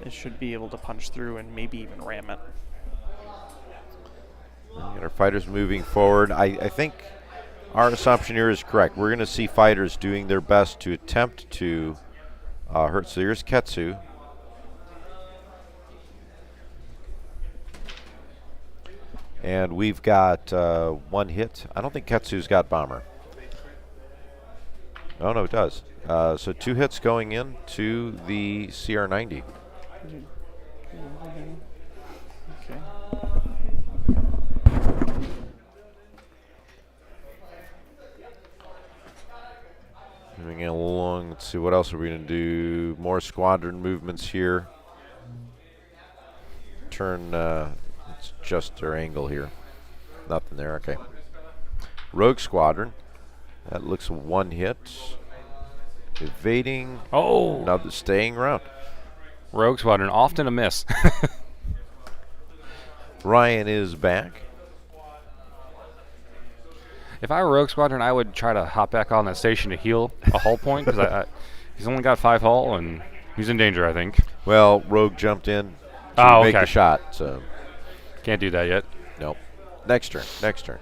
It should be able to punch through and maybe even ram it. And our fighters moving forward. I think our assumption here is correct. We're going to see fighters doing their best to attempt to hurt. So here's Ketsu. And we've got one hit. I don't think Ketsu's got bomber. Oh, no, it does. So 2 hits going in to the CR90. Okay. Moving along, let's see what else are we going to do. More squadron movements here. Turn, let's adjust our angle here. Nothing there, okay. Rogue squadron. That looks 1 hit. Evading. Oh! Now staying around. Rogue Squadron, often a miss. Ryan is back. If I were Rogue Squadron, I would try to hop back on that station to heal a hull point, because he's only got 5 hull, and he's in danger, I think. Well, Rogue jumped in to make okay. the shot, so. Can't do that yet. Nope. Next turn, next turn.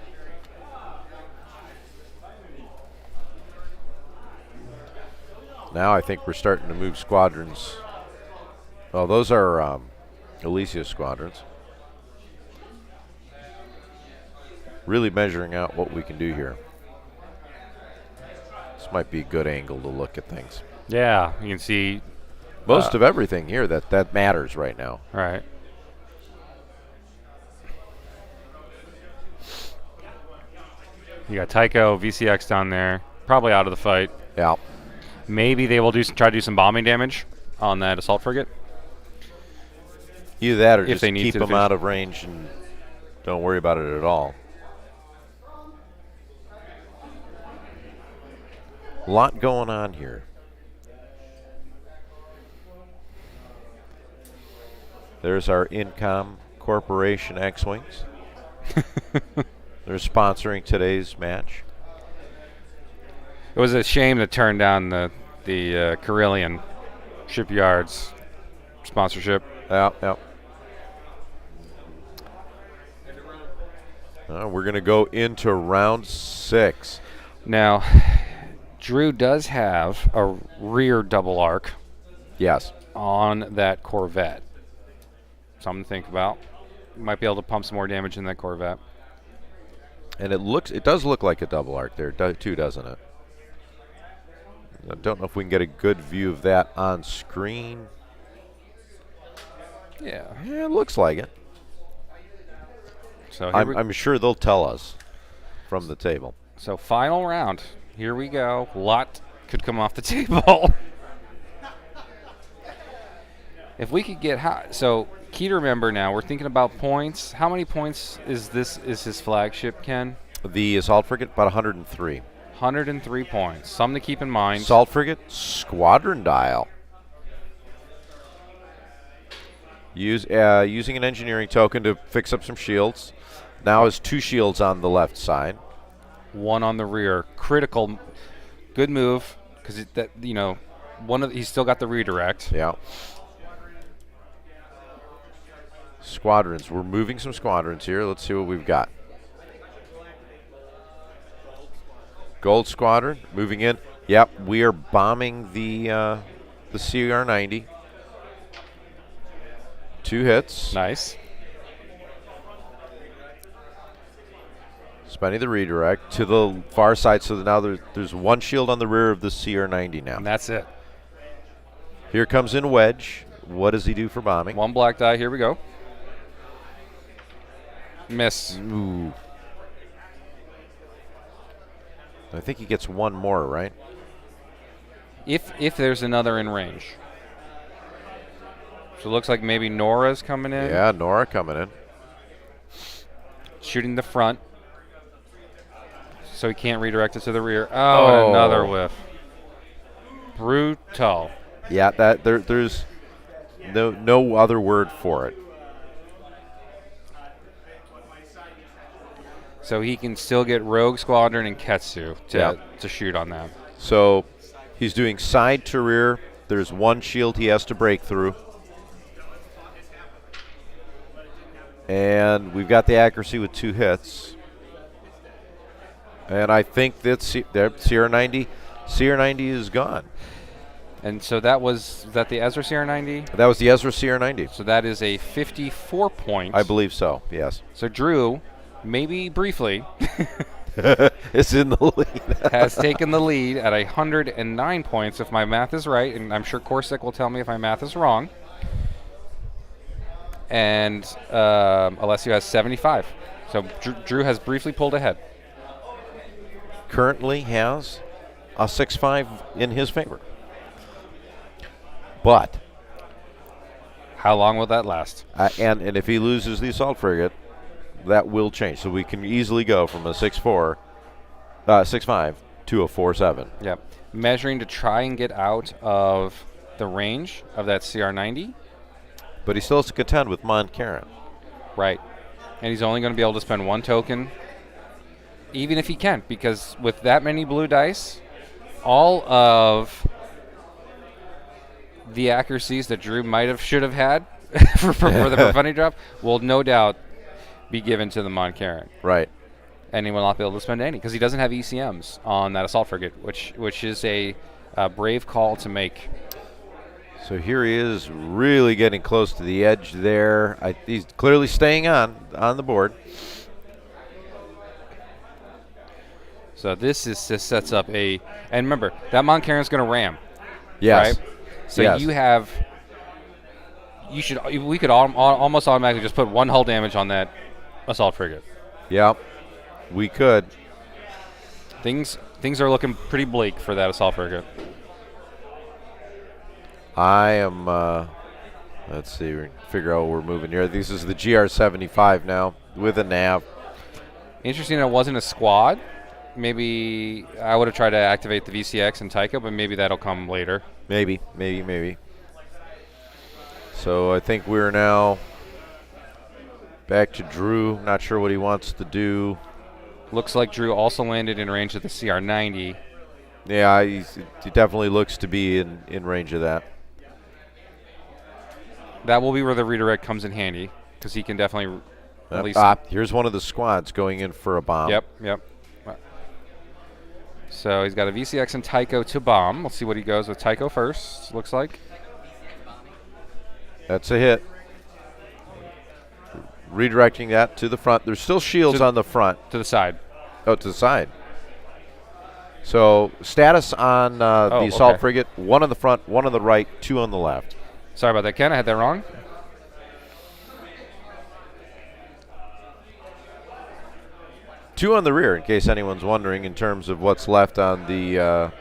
Now I think we're starting to move squadrons. Oh, those are Alessio squadrons. Really measuring out what we can do here. This might be a good angle to look at things. Yeah, you can see. Most of everything here that matters right now. Right. You got Tycho, VCX down there, probably out of the fight. Yeah. Maybe they will try to do some bombing damage on that assault frigate. Either that or If just they need keep to them finish. out of range and don't worry about it at all. A lot going on here. There's our Incom Corporation X-Wings. They're sponsoring today's match. It was a shame to turn down the Carillion Shipyards sponsorship. Yep. We're going to go into round 6. Now, Drew does have a rear double arc Yes. on that Corvette. Something to think about. Might be able to pump some more damage in that Corvette. And it does look like a double arc there too, doesn't it? I don't know if we can get a good view of that on screen. Yeah. Yeah, it looks like it. So I'm sure they'll tell us from the table. So final round. Here we go. A lot could come off the table. If we could get high. So key to remember now, we're thinking about points. How many points is his flagship, Ken? The assault frigate, about 103. 103 points. Something to keep in mind. Assault frigate, squadron dial. Using an engineering token to fix up some shields. Now has 2 shields on the left side. 1 on the rear. Critical. Good move, because he's still got the redirect. Yeah. Squadrons. We're moving some squadrons here. Let's see what we've got. Gold squadron moving in. Yep, we are bombing the CR90. 2 hits. Nice. Spending the redirect to the far side, so now there's 1 shield on the rear of the CR90 now. And that's it. Here comes in Wedge. What does he do for bombing? 1 black die. Here we go. Miss. Ooh. I think he gets one more, right? If there's another in range. So it looks like maybe Nora's coming in. Yeah, Nora coming in. Shooting the front. So he can't redirect it to the rear. Oh, and another whiff. Brutal. Yeah, there's no other word for it. So he can still get Rogue Squadron and Ketsu to shoot on that. So he's doing side to rear. There's one shield he has to break through. And we've got the accuracy with 2 hits. And I think that's CR90. CR90 is gone. And so that the Ezra CR90? That was the Ezra CR90. So that is a 54 points. I believe so, yes. So Drew, maybe briefly, is in the lead. has taken the lead at 109 points, if my math is right. And I'm sure Corsic will tell me if my math is wrong. And Alessio has 75. So Drew has briefly pulled ahead. Currently has a 6-5 in his favor. But how long will that last? And if he loses the assault frigate, that will change. So we can easily go from a 6-5 to a 4-7. Yep. Measuring to try and get out of the range of that CR90. But he still has to contend with Montcaron. Right. And he's only going to be able to spend 1 token, even if he can, because with that many blue dice, all of the accuracies that Drew should have had for the profundity drop will no doubt be given to the Montcaron. Right. And he will not be able to spend any because he doesn't have ECMs on that assault frigate, which is a brave call to make. So here he is, really getting close to the edge there. He's clearly staying on the board. So this sets up and remember, that Montcaron's going to ram. Yes. Right? So we could almost automatically just put 1 hull damage on that assault frigate. Yep, we could. Things are looking pretty bleak for that assault frigate. I am, let's see, figure out where we're moving here. This is the GR75 now with a nav. Interesting it wasn't a squad. Maybe I would have tried to activate the VCX and Tycho, but maybe that'll come later. Maybe. So I think we're now back to Drew. Not sure what he wants to do. Looks like Drew also landed in range of the CR90. Yeah, he definitely looks to be in range of that. That will be where the redirect comes in handy, because he can definitely at least... Here's one of the squads going in for a bomb. Yep. So he's got a VCX and Tycho to bomb. Let's see what he goes with Tycho first, looks like. That's a hit. Redirecting that to the front. There's still shields on the front. To the side. Oh, to the side. So status on the assault frigate, 1 on the front, 1 on the right, 2 on the left. Sorry about that, Ken. I had that wrong. Two on the rear, in case anyone's wondering, in terms of what's left on the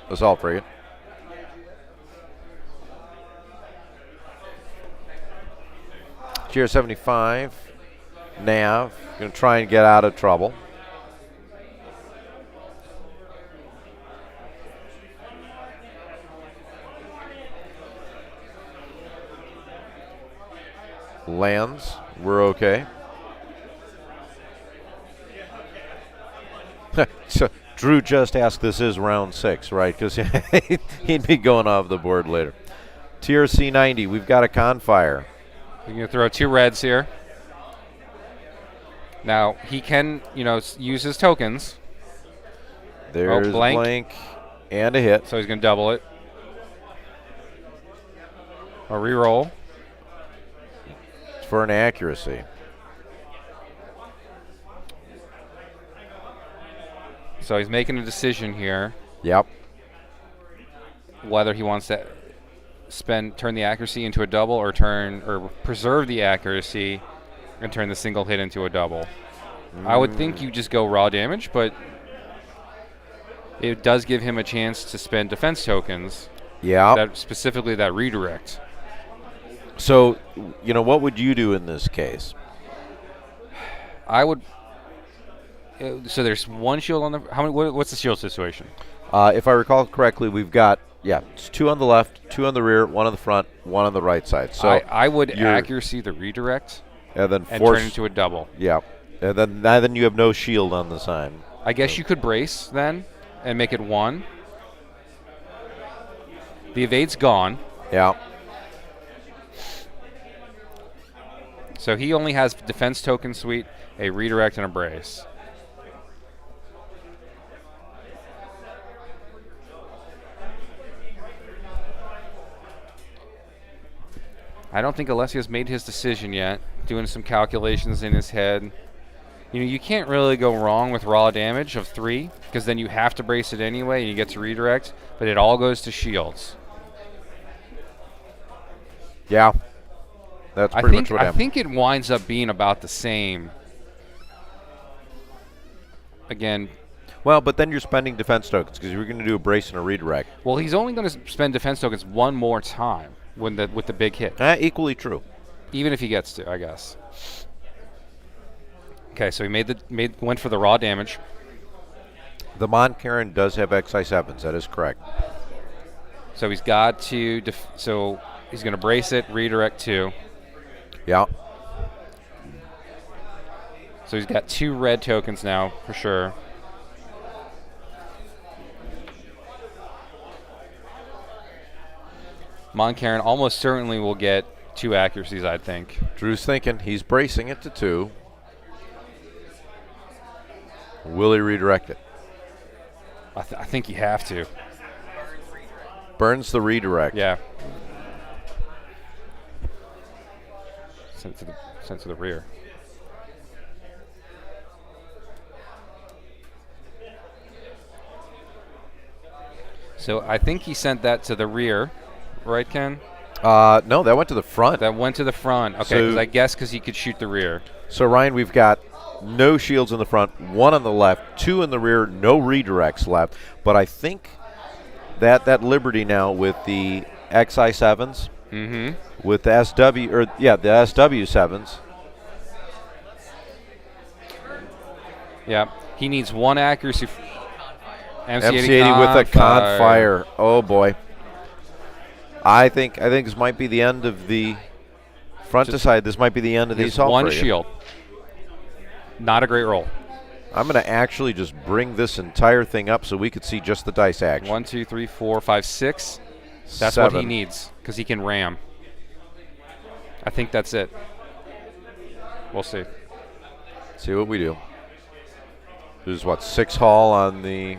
assault frigate. GR75, nav, going to try and get out of trouble. Lands, we're okay. So Drew just asked, this is round 6, right? Because he'd be going off the board later. TRC 90, we've got a Confire. You're going to throw 2 reds here. Now, he can, use his tokens. There's blank and a hit. So he's going to double it. Or re-roll. It's for an accuracy. So he's making a decision here. Yep. Whether he wants to turn the accuracy into a double or preserve the accuracy and turn the single hit into a double. I would think you just go raw damage, but it does give him a chance to spend defense tokens. Yeah. Specifically that redirect. So, what would you do in this case? I would. So there's one shield on the. How many? What's the shield situation? If I recall correctly, we've got it's 2 on the left, 2 on the rear, 1 on the front, 1 on the right side. So I would accuracy the redirect, and then turn into a double. Yeah, and then you have no shield on the side. I guess you could brace then and make it 1. The evade's gone. Yeah. So he only has defense token suite, a redirect, and a brace. I don't think Alessio's made his decision yet. Doing some calculations in his head. You can't really go wrong with raw damage of 3, because then you have to brace it anyway, and you get to redirect, but it all goes to shields. Yeah. That's pretty much what happened. I think it winds up being about the same. Again. Well, but then you're spending defense tokens, because you're going to do a brace and a redirect. Well, he's only going to spend defense tokens one more time with the big hit. Equally true. Even if he gets to, I guess. Okay, so he went for the raw damage. The Montcairn does have XI7s. That is correct. So he's got to. So he's going to brace it, redirect 2. Yeah. So he's got 2 red tokens now for sure. Montcairn almost certainly will get 2 accuracies, I think. Drew's thinking. He's bracing it to 2. Will he redirect it? I think you have to. Burns the redirect. Yeah. Sent to the rear. So I think he sent that to the rear, right, Ken? No, that went to the front. That went to the front. Okay, because I guess because he could shoot the rear. So, Ryan, we've got no shields in the front, 1 on the left, 2 in the rear, no redirects left. But I think that Liberty now with the XI7s, with the the SW7s. Yeah, he needs 1 accuracy. MC80 with a con fire. Oh boy. I think this might be the end of the front to side. This might be the end of the assault. 1 shield. Not a great roll. I'm going to actually just bring this entire thing up so we could see just the dice action. 1, 2, 3, 4, 5, 6. That's 7. what he needs because he can ram. I think that's it. We'll see. See what we do. There's 6 haul on the.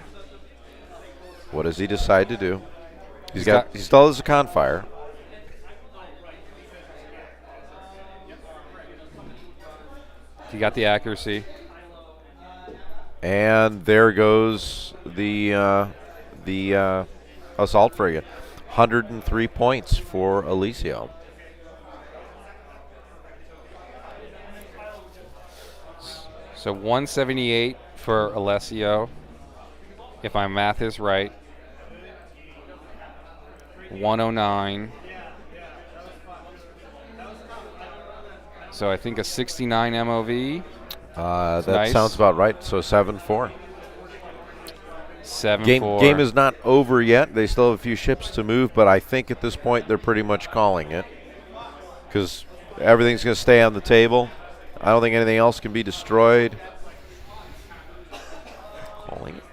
What does he decide to do? He still has a con fire. He got the accuracy. And there goes the assault frigate. 103 points for Alessio. So 178 for Alessio, if my math is right. 109. So I think a 69 MOV. That nice. Sounds about right. So 7-4. 7-4. Game is not over yet. They still have a few ships to move, but I think at this point they're pretty much calling it because everything's going to stay on the table. I don't think anything else can be destroyed. Calling it.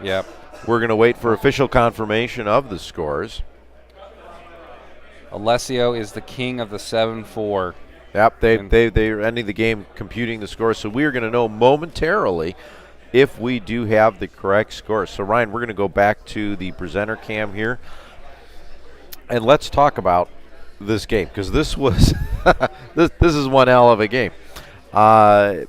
Yep. We're going to wait for official confirmation of the scores. Alessio is the king of the 7-4. Yep, they're ending the game computing the scores, so we're going to know momentarily if we do have the correct score. So, Ryan, we're going to go back to the presenter cam here, and let's talk about this game, because this was this is one hell of a game. That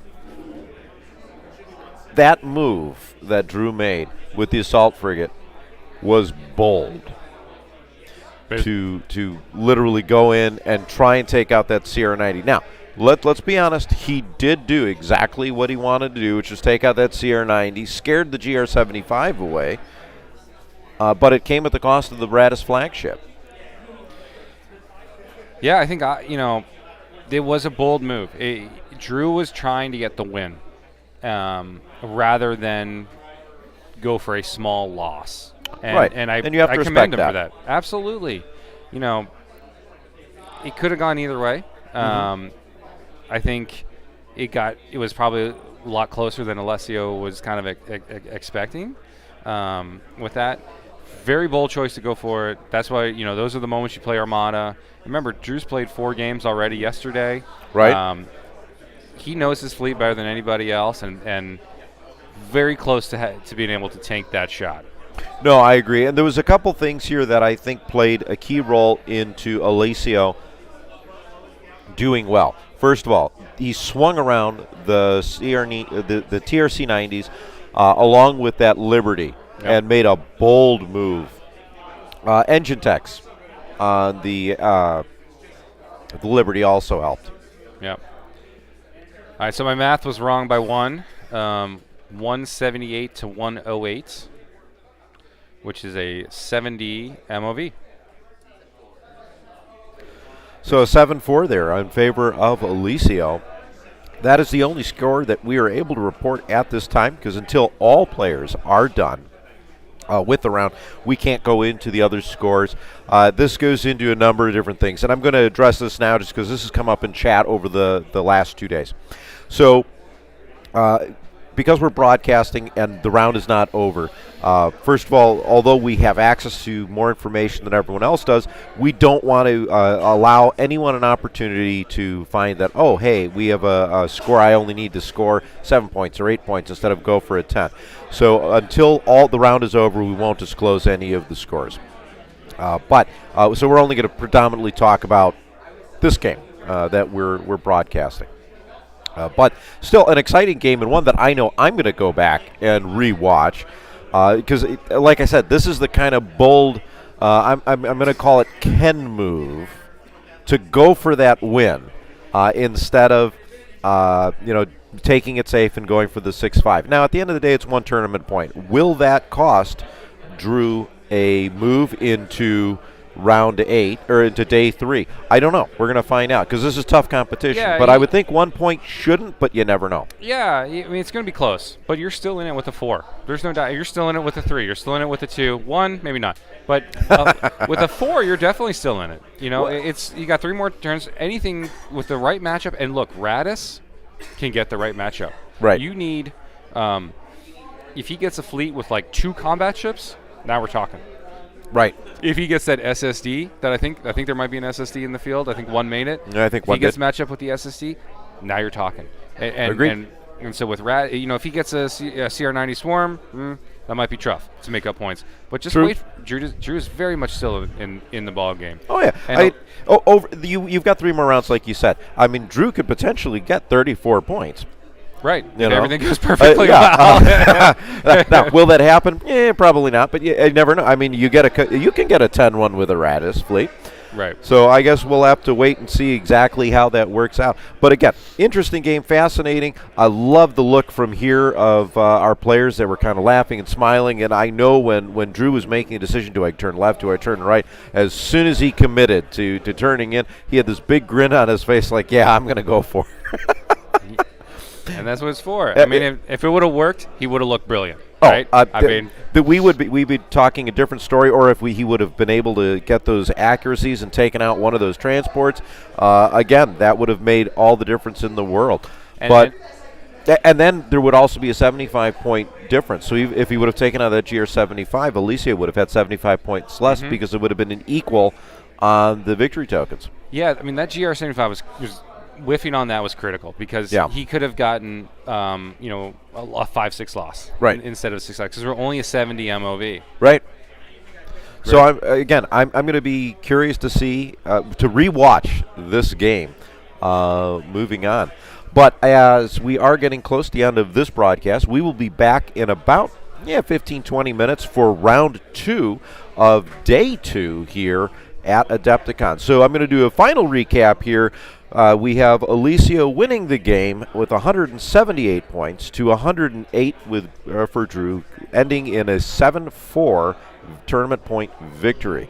move that Drew made with the assault frigate was bold. To literally go in and try and take out that Sierra 90. Now, let's be honest, he did do exactly what he wanted to do, which was take out that CR90, scared the GR75 away, but it came at the cost of the Raddus flagship. Yeah, I think, it was a bold move. Drew was trying to get the win rather than go for a small loss. Right, and you have to commend respect him that. for that. Absolutely. It could have gone either way. I think it was probably a lot closer than Alessio was kind of expecting with that. Very bold choice to go for it. That's why, those are the moments you play Armada. Remember, Drew's played 4 games already yesterday. Right. He knows his fleet better than anybody else, and very close to being able to tank that shot. No, I agree. And there was a couple things here that I think played a key role into Alessio doing well. First of all, he swung around the TRC 90s along with that Liberty and made a bold move. Engine techs on the Liberty also helped. Yep. All right, so my math was wrong by 178 to 108, which is a 70 MOV. So a 7-4 there in favor of Alessio. That is the only score that we are able to report at this time, because until all players are done with the round, we can't go into the other scores. This goes into a number of different things, and I'm going to address this now just because this has come up in chat over the last 2 days. So because we're broadcasting and the round is not over, first of all, although we have access to more information than everyone else does, we don't want to allow anyone an opportunity to find that, oh, hey, we have a score, I only need to score 7 points or 8 points instead of go for a 10. So until all the round is over, we won't disclose any of the scores. So we're only going to predominantly talk about this game that we're broadcasting. But still an exciting game, and one that I know I'm going to go back and rewatch because, like I said, this is the kind of bold, I'm going to call it Ken move, to go for that win instead of, taking it safe and going for the 6-5. Now, at the end of the day, it's one tournament point. Will that cost Drew a move into round 8 or into day 3? I don't know. We're going to find out because this is tough competition. Yeah, but I would think 1 point shouldn't, but you never know. Yeah, I mean, it's going to be close, but you're still in it with a 4. There's no doubt. You're still in it with a 3. You're still in it with a 2. 1, maybe not. But with a 4, you're definitely still in it. You got 3 more turns. Anything with the right matchup. And look, Raddus can get the right matchup. Right. You need, if he gets a fleet with like 2 combat ships, now we're talking. Right. If he gets that SSD, that I think there might be an SSD in the field. I think one made it. Yeah, I think if one he gets did. matched up with the SSD, now you're talking. Agreed. And so with if he gets a CR90 Swarm, that might be tough to make up points. But just True. wait. Drew is very much still in the ball game. Oh yeah. And You've got 3 more rounds, like you said. I mean, Drew could potentially get 34 points. Right. You if know? everything goes perfectly well. well. Now, will that happen? Probably not. But you never know. I mean, you can get a 10-1 with a Raddus fleet. Right. So I guess we'll have to wait and see exactly how that works out. But again, interesting game, fascinating. I love the look from here of our players that were kind of laughing and smiling. And I know when Drew was making a decision, do I turn left, do I turn right, as soon as he committed to turning in, he had this big grin on his face like, yeah, I'm going to go for it. And that's what it's for. I mean, if it would have worked, he would have looked brilliant. Oh, right? we'd be talking a different story, or if he would have been able to get those accuracies and taken out one of those transports, again, that would have made all the difference in the world. And then there would also be a 75-point difference. So if he would have taken out that GR75, Alessio would have had 75 points less because it would have been an equal on the victory tokens. Yeah, I mean, that GR75 was whiffing on that was critical because he could have gotten, a 5-6 loss instead of 6 because we're only a 70 MOV. Right. So I'm going to be curious to see to rewatch this game. Moving on, but as we are getting close to the end of this broadcast, we will be back in about 15-20 minutes for round 2 of day 2 here at AdeptiCon. So I'm going to do a final recap here We have Alessio winning the game with 178 points to 108 for Drew, ending in a 7-4 tournament point victory.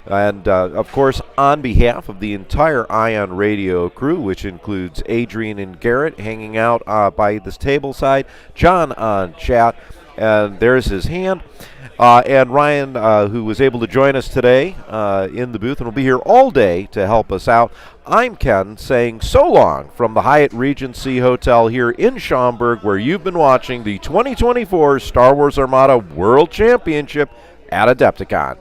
And, of course, on behalf of the entire Ion Radio crew, which includes Adrian and Garrett hanging out by this table side, John on chat, and there's his hand, and Ryan, who was able to join us today in the booth and will be here all day to help us out. I'm Ken saying so long from the Hyatt Regency Hotel here in Schaumburg, where you've been watching the 2024 Star Wars Armada World Championship at AdeptiCon.